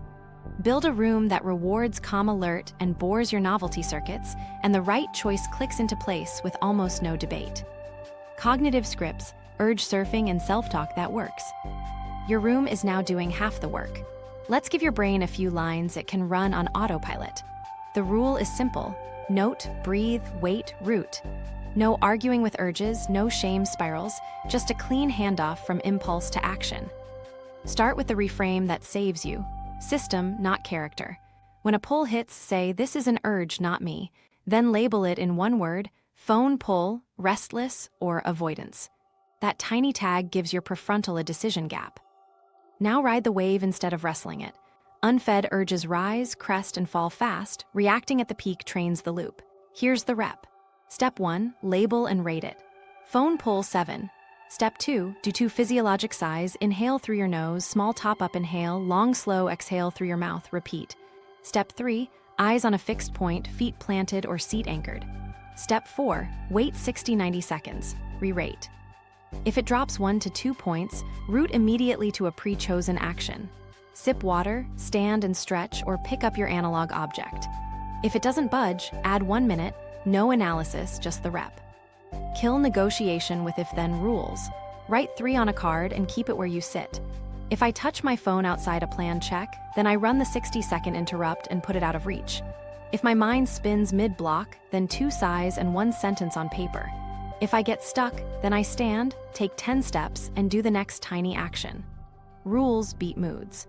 Build a room that rewards calm alert and bores your novelty circuits, and the right choice clicks into place with almost no debate. Cognitive scripts, urge surfing, and self-talk that works. Your room is now doing half the work. Let's give your brain a few lines it can run on autopilot. The rule is simple: note, breathe, wait, root. No arguing with urges, no shame spirals, just a clean handoff from impulse to action. Start with the reframe that saves you. System, not character. When a pull hits, say, "This is an urge, not me." Then label it in one word: phone pull, restless, or avoidance. That tiny tag gives your prefrontal a decision gap. Now ride the wave instead of wrestling it. Unfed urges rise, crest, and fall fast. Reacting at the peak trains the loop. Here's the rep. Step 1, label and rate it. Phone pull 7. Step 2, do 2 physiologic sighs. Inhale through your nose, small top-up inhale, long slow exhale through your mouth, repeat. Step 3, eyes on a fixed point, feet planted or seat anchored. Step 4, wait 60-90 seconds, re-rate. If it drops 1 to 2 points, route immediately to a pre-chosen action. Sip water, stand and stretch, or pick up your analog object. If it doesn't budge, add 1 minute, no analysis, just the rep. Kill negotiation with if-then rules. Write 3 on a card and keep it where you sit. If I touch my phone outside a plan check, then I run the 60-second interrupt and put it out of reach. If my mind spins mid-block, then 2 sighs and 1 sentence on paper. If I get stuck, then I stand, take 10 steps, and do the next tiny action. Rules beat moods.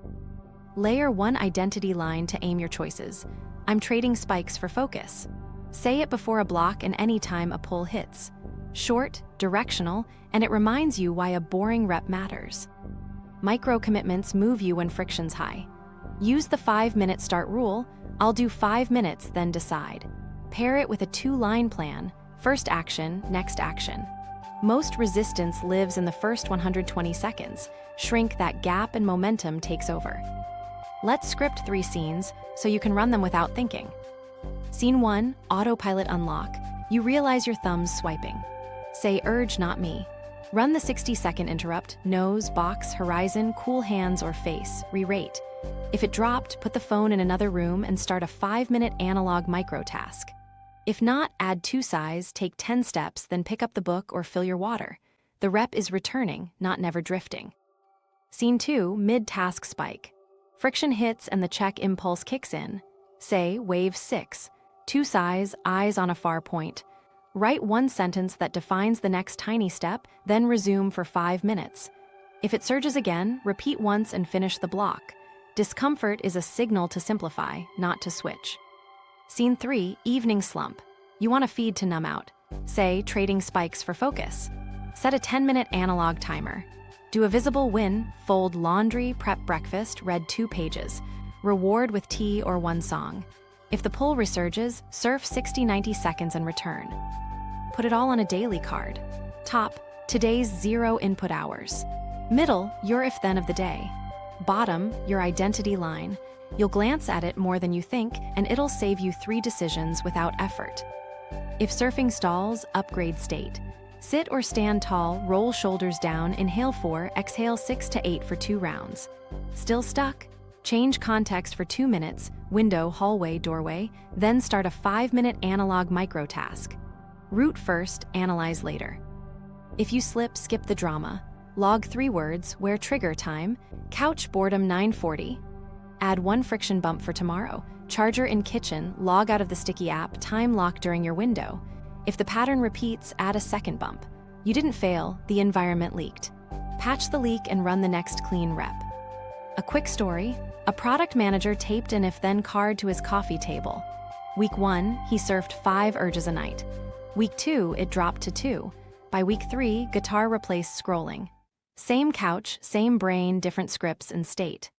Layer 1 identity line to aim your choices. I'm trading spikes for focus. Say it before a block and anytime a pull hits. Short, directional, and it reminds you why a boring rep matters. Micro commitments move you when friction's high. Use the 5-minute start rule. I'll do 5 minutes, then decide. Pair it with a 2-line plan. First action, next action. Most resistance lives in the first 120 seconds. Shrink that gap and momentum takes over. Let's script 3 scenes so you can run them without thinking. Scene 1, autopilot unlock. You realize your thumb's swiping. Say, urge, not me. Run the 60-second interrupt, nose, box, horizon, cool hands, or face, re-rate. If it dropped, put the phone in another room and start a 5-minute analog micro task. If not, add 2 sighs, take 10 steps, then pick up the book or fill your water. The rep is returning, not never drifting. Scene 2, mid-task spike. Friction hits and the check impulse kicks in. Say, wave 6. 2 sighs, eyes on a far point. Write 1 sentence that defines the next tiny step, then resume for 5 minutes. If it surges again, repeat once and finish the block. Discomfort is a signal to simplify, not to switch. Scene 3, evening slump. You want a feed to numb out. Say, trading spikes for focus. Set a 10-minute analog timer. Do a visible win, fold laundry, prep breakfast, read 2 pages. Reward with tea or 1 song. If the pull resurges, surf 60-90 seconds and return. Put it all on a daily card. Top, today's 0 input hours. Middle, your if-then of the day. Bottom, your identity line. You'll glance at it more than you think, and it'll save you 3 decisions without effort. If surfing stalls, upgrade state. Sit or stand tall, roll shoulders down, inhale 4, exhale 6 to 8 for 2 rounds. Still stuck? Change context for 2 minutes, window, hallway, doorway, then start a 5-minute analog micro-task. Root first, analyze later. If you slip, skip the drama. Log 3 words, where trigger time, couch boredom 9:40. Add 1 friction bump for tomorrow. Charger in kitchen, log out of the sticky app, time lock during your window. If the pattern repeats, add a second bump. You didn't fail, the environment leaked. Patch the leak and run the next clean rep. A quick story, a product manager taped an if-then card to his coffee table. Week 1, he surfed 5 urges a night. Week 2, it dropped to 2. By week 3, guitar replaced scrolling. Same couch, same brain, different scripts and state.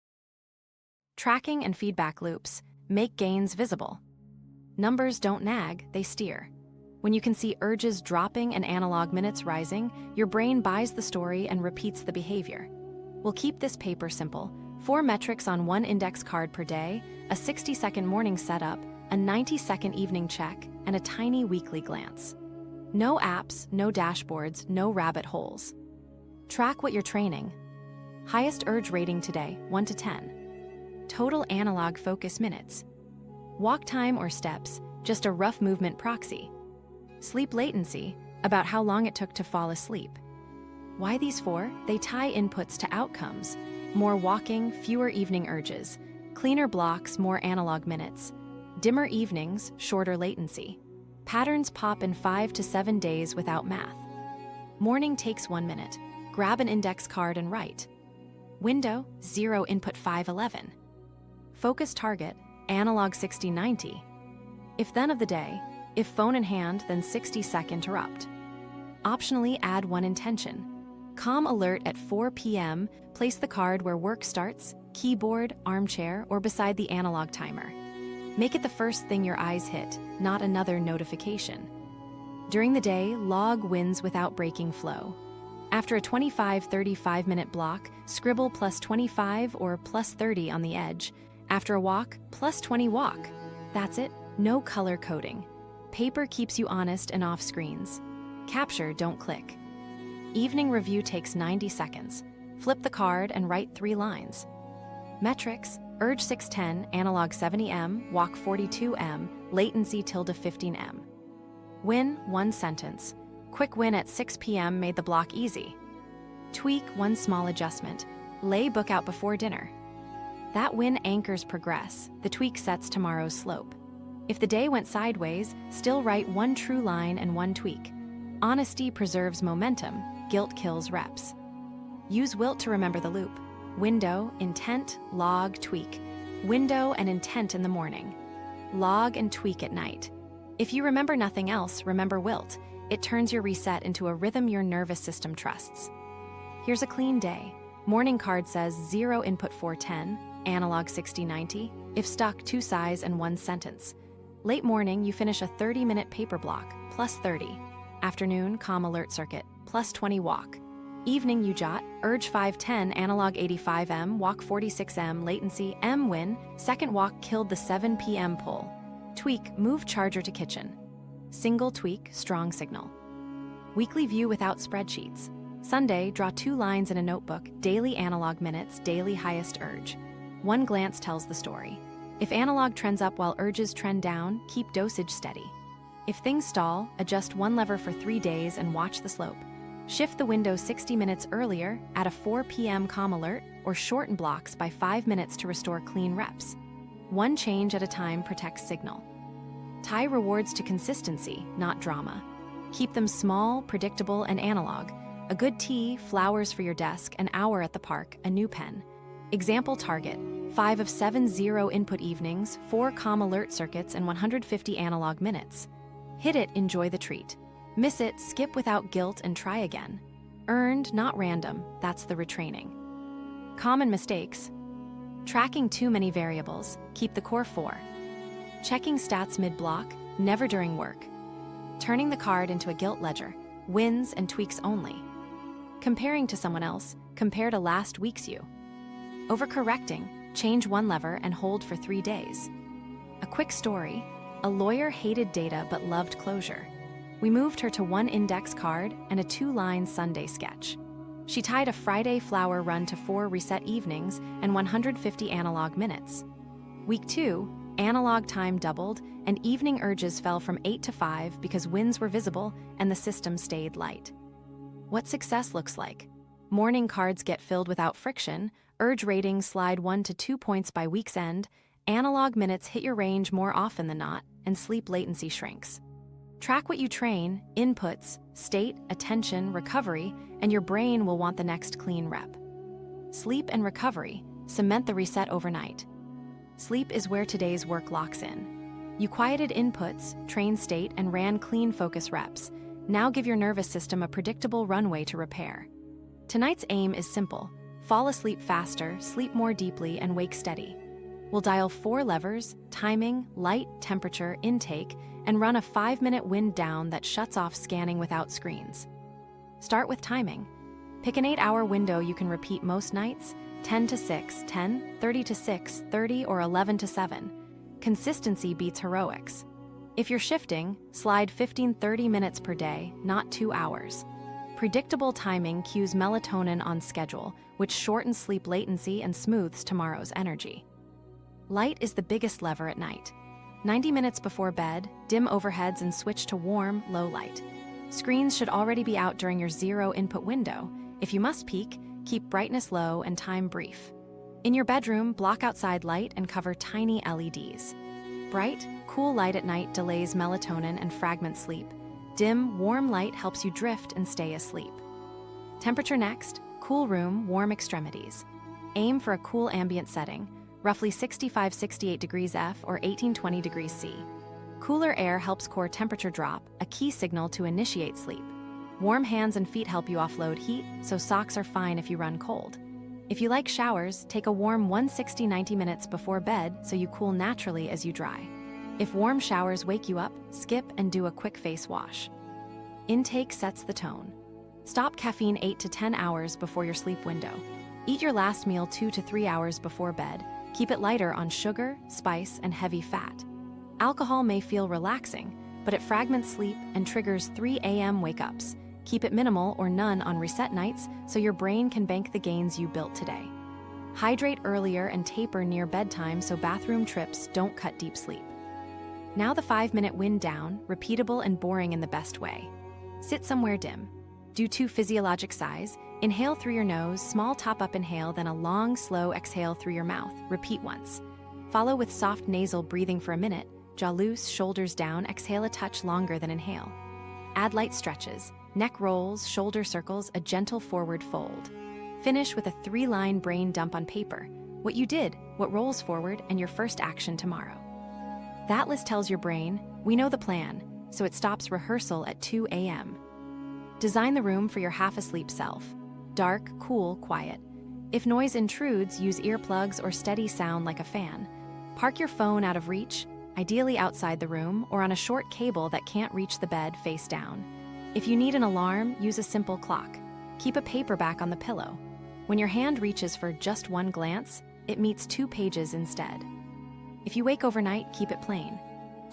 Tracking and feedback loops make gains visible. Numbers don't nag, they steer. When you can see urges dropping and analog minutes rising, your brain buys the story and repeats the behavior. We'll keep this paper simple. 4 metrics on 1 index card per day, a 60-second morning setup, a 90-second evening check, and a tiny weekly glance. No apps, no dashboards, no rabbit holes. Track what you're training. Highest urge rating today, 1 to 10. Total analog focus minutes. Walk time or steps, just a rough movement proxy. Sleep latency, about how long it took to fall asleep. Why these 4? They tie inputs to outcomes. More walking, fewer evening urges. Cleaner blocks, more analog minutes. Dimmer evenings, shorter latency. Patterns pop in 5 to 7 days without math. Morning takes 1 minute. Grab an index card and write. Window, 0 input 5:11. Focus target, analog 60-90. If then of the day, if phone in hand, then 60-sec interrupt. Optionally add 1 intention. Calm alert at 4 p.m., place the card where work starts, keyboard, armchair, or beside the analog timer. Make it the first thing your eyes hit, not another notification. During the day, log wins without breaking flow. After a 25-35-minute block, scribble +25 or +30 on the edge. After a walk, +20 walk. That's it, no color coding. Paper keeps you honest and off screens. Capture, don't click. Evening review takes 90 seconds. Flip the card and write 3 lines. Metrics, urge 610, analog 70M, walk 42M, latency ~15M. Win, 1 sentence. Quick win at 6 p.m. made the block easy. Tweak, 1 small adjustment. Lay book out before dinner. That win anchors progress. The tweak sets tomorrow's slope. If the day went sideways, still write 1 true line and 1 tweak. Honesty preserves momentum. Guilt kills reps. Use wilt to remember the loop. Window, intent, log, tweak. Window and intent in the morning. Log and tweak at night. If you remember nothing else, remember wilt. It turns your reset into a rhythm your nervous system trusts. Here's a clean day. Morning card says 0 input 410, analog 60-90. If stuck, 2 sighs and 1 sentence. Late morning, you finish a 30-minute paper block, +30. Afternoon, calm alert circuit, +20 walk. Evening, you jot, urge 510, analog 85M, walk 46M, latency, M win, second walk killed the 7 p.m. pull. Tweak, move charger to kitchen. Single tweak, strong signal. Weekly view without spreadsheets. Sunday, draw 2 lines in a notebook, daily analog minutes, daily highest urge. 1 glance tells the story. If analog trends up while urges trend down, keep dosage steady. If things stall, adjust 1 lever for 3 days and watch the slope. Shift the window 60 minutes earlier, add a 4 p.m. calm alert, or shorten blocks by 5 minutes to restore clean reps. 1 change at a time protects signal. Tie rewards to consistency, not drama. Keep them small, predictable, and analog. A good tea, flowers for your desk, an hour at the park, a new pen. Example target, 5 of 7 0 input evenings, 4 calm alert circuits, and 150 analog minutes. Hit it, enjoy the treat. Miss it, skip without guilt and try again. Earned, not random, that's the retraining. Common mistakes. Tracking too many variables, keep the core 4. Checking stats mid-block, never during work. Turning the card into a guilt ledger, wins and tweaks only. Comparing to someone else, compare to last week's you. Overcorrecting, change 1 lever and hold for 3 days. A quick story, A lawyer hated data but loved closure. We moved her to one index card and a 2-line Sunday sketch. She tied a Friday flower run to 4 reset evenings and 150 analog minutes. Week 2, analog time doubled, and evening urges fell from 8 to 5 because winds were visible and the system stayed light. What success looks like. Morning cards get filled without friction, urge ratings slide 1 to 2 points by week's end, analog minutes hit your range more often than not, and sleep latency shrinks. Track what you train, inputs, state, attention, recovery, and your brain will want the next clean rep. Sleep and recovery cement the reset overnight. Sleep is where today's work locks in. You quieted inputs, trained state, and ran clean focus reps. Now give your nervous system a predictable runway to repair. Tonight's aim is simple. Fall asleep faster, sleep more deeply, and wake steady. We'll dial 4 levers: timing, light, temperature, intake, and run a 5-minute wind down that shuts off scanning without screens. Start with timing. Pick an 8-hour window you can repeat most nights: 10 to 6, 10, 30 to 6, 30, or 11 to 7. Consistency beats heroics. If you're shifting, slide 15-30 minutes per day, not 2 hours. Predictable timing cues melatonin on schedule, which shortens sleep latency and smooths tomorrow's energy. Light is the biggest lever at night. 90 minutes before bed, dim overheads and switch to warm, low light. Screens should already be out during your 0 input window. If you must peek, keep brightness low and time brief. In your bedroom, block outside light and cover tiny LEDs. Bright, cool light at night delays melatonin and fragments sleep. Dim, warm light helps you drift and stay asleep. Temperature next: cool room, warm extremities. Aim for a cool ambient setting, roughly 65-68 degrees F or 18-20 degrees C. Cooler air helps core temperature drop, a key signal to initiate sleep. Warm hands and feet help you offload heat, so socks are fine if you run cold. If you like showers, take a warm 160-90 minutes before bed so you cool naturally as you dry. If warm showers wake you up, skip and do a quick face wash. Intake sets the tone. Stop caffeine 8 to 10 hours before your sleep window. Eat your last meal 2 to 3 hours before bed. Keep it lighter on sugar, spice, and heavy fat. Alcohol may feel relaxing, but it fragments sleep and triggers 3 a.m. wake-ups. Keep it minimal or none on reset nights so your brain can bank the gains you built today. Hydrate earlier and taper near bedtime so bathroom trips don't cut deep sleep. Now the 5-minute wind down, repeatable and boring in the best way. Sit somewhere dim. Do 2 physiologic sighs. Inhale through your nose, small top-up inhale, then a long, slow exhale through your mouth. Repeat once. Follow with soft nasal breathing for a minute. Jaw loose, shoulders down, exhale a touch longer than inhale. Add light stretches, neck rolls, shoulder circles, a gentle forward fold. Finish with a 3-line brain dump on paper. What you did, what rolls forward, and your first action tomorrow. That list tells your brain, we know the plan, so it stops rehearsal at 2 a.m. Design the room for your half-asleep self. Dark, cool, quiet. If noise intrudes, use earplugs or steady sound like a fan. Park your phone out of reach, ideally outside the room or on a short cable that can't reach the bed face down. If you need an alarm, use a simple clock. Keep a paperback on the pillow. When your hand reaches for just one glance, it meets 2 pages instead. If you wake overnight, keep it plain.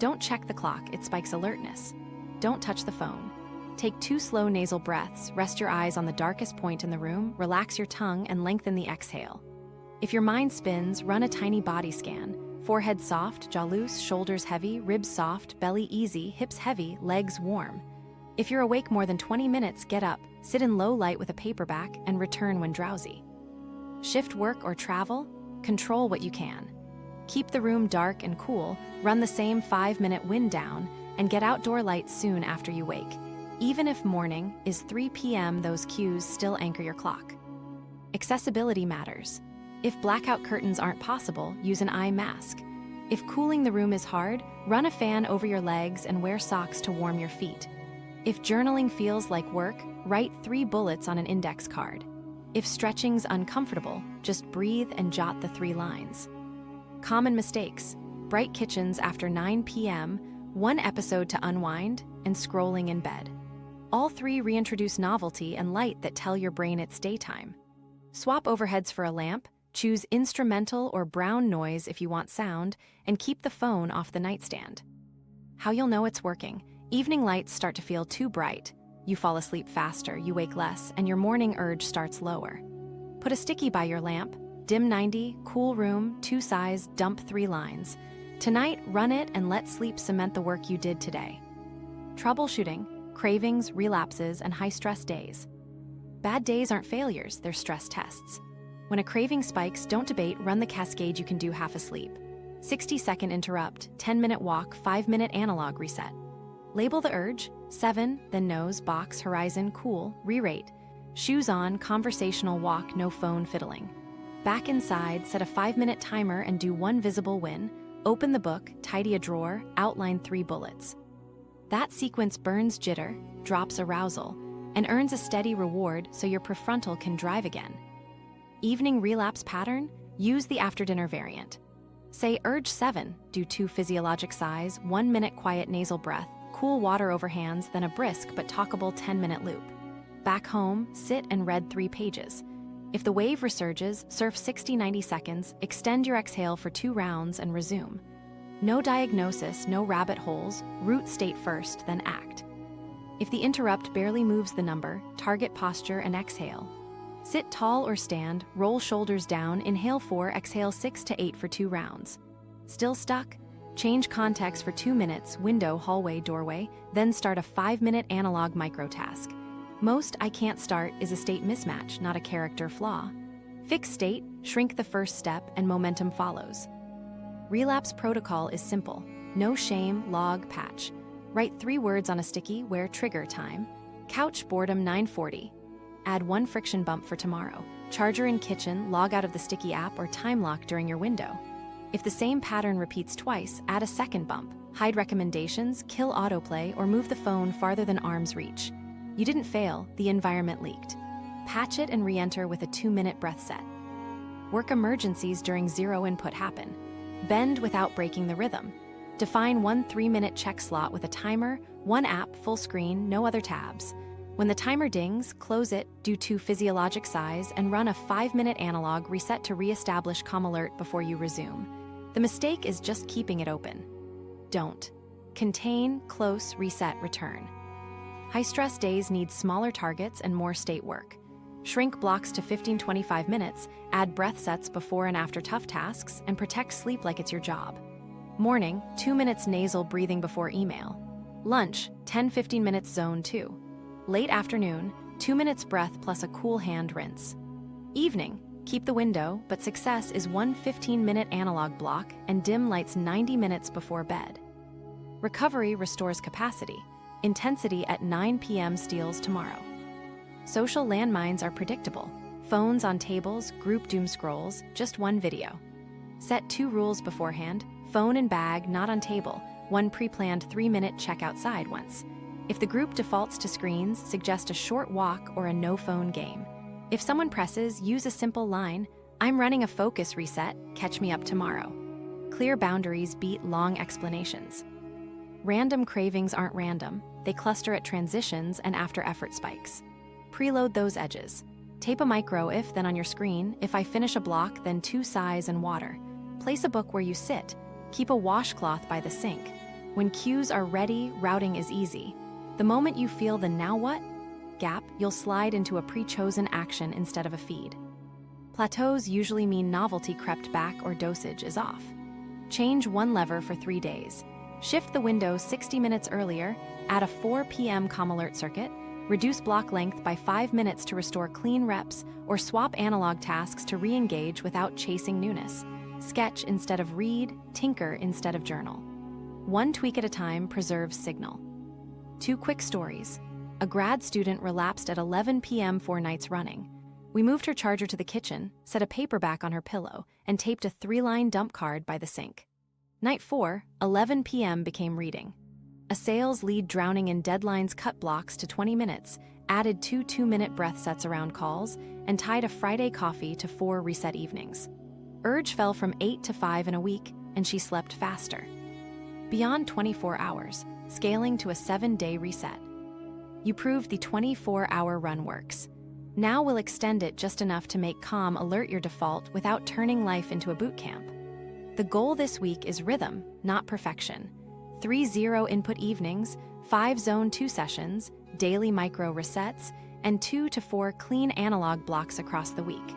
Don't check the clock, it spikes alertness. Don't touch the phone. Take 2 slow nasal breaths, rest your eyes on the darkest point in the room, relax your tongue, and lengthen the exhale. If your mind spins, run a tiny body scan. Forehead soft, jaw loose, shoulders heavy, ribs soft, belly easy, hips heavy, legs warm. If you're awake more than 20 minutes, get up, sit in low light with a paperback, and return when drowsy. Shift work or travel? Control what you can. Keep the room dark and cool, run the same 5-minute wind down, and get outdoor light soon after you wake. Even if morning is 3 p.m., those cues still anchor your clock. Accessibility matters. If blackout curtains aren't possible, use an eye mask. If cooling the room is hard, run a fan over your legs and wear socks to warm your feet. If journaling feels like work, write 3 bullets on an index card. If stretching's uncomfortable, just breathe and jot the 3 lines. Common mistakes: bright kitchens after 9 p.m., 1 episode to unwind, and scrolling in bed. All 3 reintroduce novelty and light that tell your brain it's daytime. Swap overheads for a lamp, choose instrumental or brown noise if you want sound, and keep the phone off the nightstand. How you'll know it's working. Evening lights start to feel too bright. You fall asleep faster, you wake less, and your morning urge starts lower. Put a sticky by your lamp. Dim 90, cool room, 2 size, dump 3 lines. Tonight, run it and let sleep cement the work you did today. Troubleshooting, cravings, relapses, and high-stress days. Bad days aren't failures, they're stress tests. When a craving spikes, don't debate, run the cascade you can do half asleep. 60-second interrupt, 10-minute walk, 5-minute analog reset. Label the urge, 7, then nose, box, horizon, cool, re-rate. Shoes on, conversational walk, no phone fiddling. Back inside, set a 5-minute timer and do 1 visible win. Open the book, tidy a drawer, outline 3 bullets. That sequence burns jitter, drops arousal, and earns a steady reward so your prefrontal can drive again. Evening relapse pattern, use the after-dinner variant. Say urge 7, do 2 physiologic sighs, 1-minute quiet nasal breath, cool water over hands, then a brisk but talkable 10-minute loop. Back home, sit and read 3 pages. If the wave resurges, surf 60-90 seconds, extend your exhale for 2 rounds and resume. No diagnosis, no rabbit holes, root state first, then act. If the interrupt barely moves the number, target posture and exhale. Sit tall or stand, roll shoulders down, inhale 4, exhale 6 to 8 for 2 rounds. Still stuck? Change context for 2 minutes, window, hallway, doorway, then start a 5-minute analog microtask. Most I can't start is a state mismatch, not a character flaw. Fix state, shrink the first step, and momentum follows. Relapse protocol is simple. No shame, log, patch. Write 3 words on a sticky, where trigger time. Couch boredom 9:40. Add 1 friction bump for tomorrow. Charger in kitchen, log out of the sticky app or time lock during your window. If the same pattern repeats twice, add a second bump. Hide recommendations, kill autoplay, or move the phone farther than arm's reach. You didn't fail, the environment leaked. Patch it and re-enter with a 2-minute breath set. Work emergencies during 0 input happen. Bend without breaking the rhythm. Define 1 3-minute check slot with a timer, 1 app, full screen, no other tabs. When the timer dings, close it, do 2 physiologic sighs, and run a 5-minute analog reset to re-establish calm alert before you resume. The mistake is just keeping it open. Don't. Contain, close, reset, return. High-stress days need smaller targets and more state work. Shrink blocks to 15-25 minutes, add breath sets before and after tough tasks, and protect sleep like it's your job. Morning, 2 minutes nasal breathing before email. Lunch, 10-15 minutes zone 2. Late afternoon, 2 minutes breath plus a cool hand rinse. Evening, keep the window, but success is 1 15-minute analog block and dim lights 90 minutes before bed. Recovery restores capacity. Intensity at 9 p.m. steals tomorrow. Social landmines are predictable. Phones on tables, group doom scrolls, just 1 video. Set 2 rules beforehand, phone and bag not on table, 1 pre-planned 3-minute check outside once. If the group defaults to screens, suggest a short walk or a no-phone game. If someone presses, use a simple line, I'm running a focus reset, catch me up tomorrow. Clear boundaries beat long explanations. Random cravings aren't random, they cluster at transitions and after effort spikes. Preload those edges. Tape a micro if, then on your screen, if I finish a block, then 2 sighs and water. Place a book where you sit. Keep a washcloth by the sink. When cues are ready, routing is easy. The moment you feel the now what gap, you'll slide into a pre-chosen action instead of a feed. Plateaus usually mean novelty crept back or dosage is off. Change 1 lever for 3 days. Shift the window 60 minutes earlier, add a 4 p.m. calm alert circuit, reduce block length by 5 minutes to restore clean reps, or swap analog tasks to re-engage without chasing newness. Sketch instead of read, tinker instead of journal. 1 tweak at a time preserves signal. 2 quick stories. A grad student relapsed at 11 p.m. 4 nights running. We moved her charger to the kitchen, set a paperback on her pillow, and taped a 3-line dump card by the sink. Night 4, 11 p.m. became reading. A sales lead drowning in deadlines cut blocks to 20 minutes, added 2 2-minute breath sets around calls, and tied a Friday coffee to 4 reset evenings. Urge fell from 8 to 5 in a week, and she slept faster. Beyond 24 hours, scaling to a 7-day reset. You proved the 24-hour run works. Now we'll extend it just enough to make calm alert your default without turning life into a boot camp. The goal this week is rhythm, not perfection. 3 zero-input evenings, 5 Zone 2 sessions, daily micro resets, and 2 to 4 clean analog blocks across the week.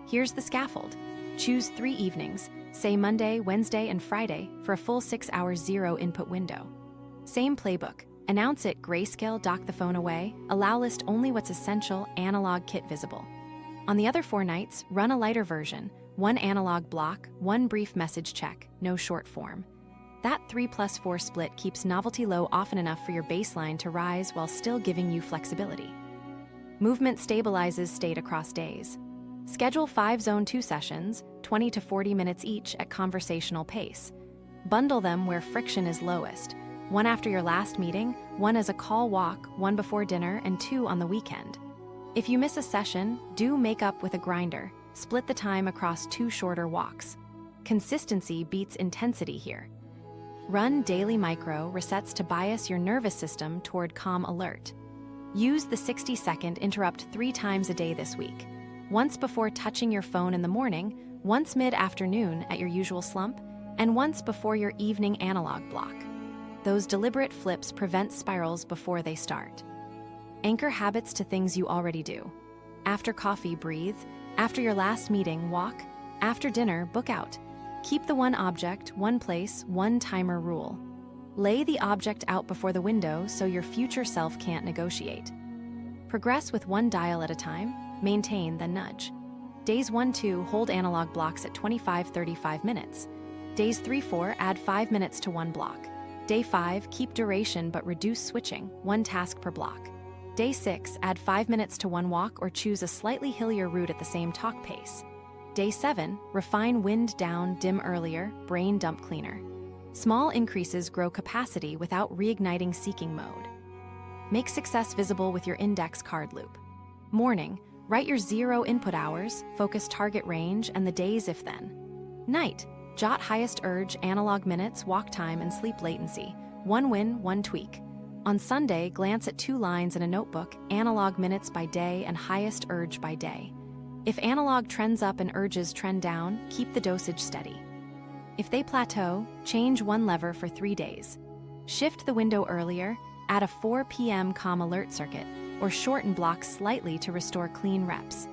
Here's the scaffold. Choose 3 evenings, say Monday, Wednesday, and Friday, for a full 6-hour zero-input window. Same playbook. Announce it grayscale, dock the phone away, allow list only what's essential, analog kit visible. On the other 4 nights, run a lighter version, 1 analog block, 1 brief message check, no short form. That 3+4 split keeps novelty low often enough for your baseline to rise while still giving you flexibility. Movement stabilizes state across days. Schedule 5 Zone 2 sessions, 20 to 40 minutes each at conversational pace. Bundle them where friction is lowest. 1 after your last meeting, 1 as a call walk, 1 before dinner, and 2 on the weekend. If you miss a session, do make up with a grinder. Split the time across 2 shorter walks. Consistency beats intensity here. Run daily micro resets to bias your nervous system toward calm alert. Use the 60-second interrupt 3 times a day this week. Once before touching your phone in the morning, once mid-afternoon at your usual slump, and once before your evening analog block. Those deliberate flips prevent spirals before they start. Anchor habits to things you already do. After coffee, breathe. After your last meeting, walk. After dinner, book out. Keep the 1 object, 1 place, 1 timer rule. Lay the object out before the window so your future self can't negotiate. Progress with 1 dial at a time. Maintain, then nudge. Days 1-2 hold analog blocks at 25-35 minutes. Days 3-4 add 5 minutes to 1 block. Day 5 keep duration but reduce switching, 1 task per block. Day 6 add 5 minutes to 1 walk or choose a slightly hillier route at the same talk pace. Day 7 refine wind down, dim earlier, brain dump cleaner. Small increases grow capacity without reigniting seeking mode. Make success visible with your index card loop. Morning, write your 0 input hours, focus target range, and the days if then. Night, jot highest urge, analog minutes, walk time, and sleep latency. 1 win, 1 tweak. On Sunday, glance at 2 lines in a notebook, analog minutes by day and highest urge by day. If analog trends up and urges trend down, keep the dosage steady. If they plateau, change 1 lever for 3 days. Shift the window earlier, add a 4 p.m. calm alert circuit, or shorten blocks slightly to restore clean reps.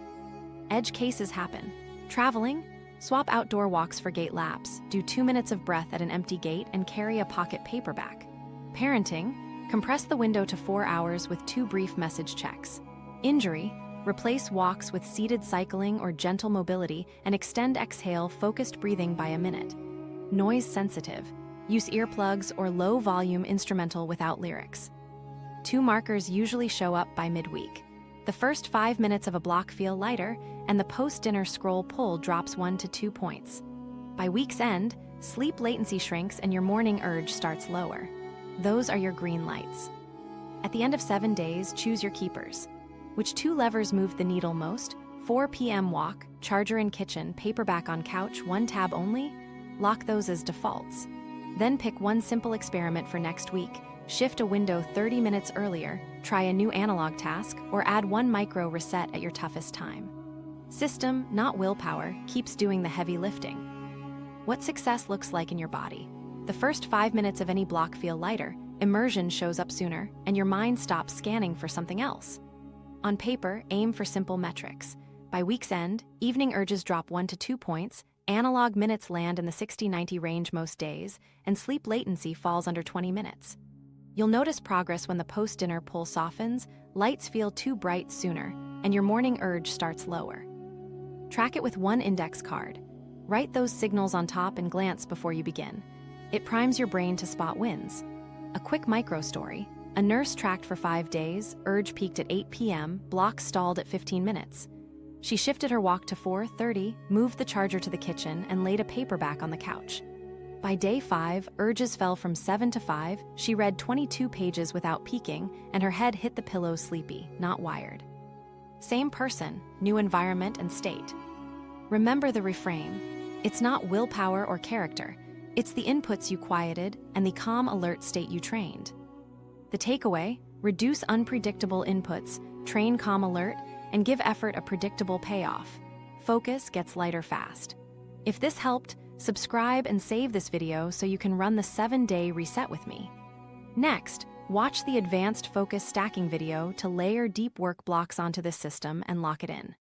Edge cases happen. Traveling? Swap outdoor walks for gate laps, do 2 minutes of breath at an empty gate, and carry a pocket paperback. Parenting? Compress the window to 4 hours with 2 brief message checks. Injury? Replace walks with seated cycling or gentle mobility and extend exhale focused breathing by a minute. Noise sensitive. Use earplugs or low-volume instrumental without lyrics. 2 markers usually show up by midweek. The first 5 minutes of a block feel lighter, and the post-dinner scroll pull drops 1 to 2 points. By week's end, sleep latency shrinks and your morning urge starts lower. Those are your green lights. At the end of 7 days, choose your keepers. Which 2 levers move the needle most? 4 p.m. walk, charger in kitchen, paperback on couch, 1 tab only? Lock those as defaults. Then pick 1 simple experiment for next week. Shift a window 30 minutes earlier, try a new analog task, or add 1 micro reset at your toughest time. System, not willpower, keeps doing the heavy lifting. What success looks like in your body. The first 5 minutes of any block feel lighter, immersion shows up sooner, and your mind stops scanning for something else. On paper, aim for simple metrics. By week's end, evening urges drop 1 to 2 points, analog minutes land in the 60-90 range most days, and sleep latency falls under 20 minutes. You'll notice progress when the post-dinner pull softens, lights feel too bright sooner, and your morning urge starts lower. Track it with 1 index card. Write those signals on top and glance before you begin. It primes your brain to spot wins. A quick micro story. A nurse tracked for 5 days, urge peaked at 8 p.m., block stalled at 15 minutes. She shifted her walk to 4:30, moved the charger to the kitchen, and laid a paperback on the couch. By day 5, urges fell from 7 to 5, she read 22 pages without peaking, and her head hit the pillow sleepy, not wired. Same person, new environment and state. Remember the reframe. It's not willpower or character. It's the inputs you quieted and the calm alert state you trained. The takeaway, reduce unpredictable inputs, train calm alert, and give effort a predictable payoff. Focus gets lighter fast. If this helped, Subscribe and save this video so you can run the 7-day reset with me. Next, watch the advanced focus stacking video to layer deep work blocks onto this system and lock it in.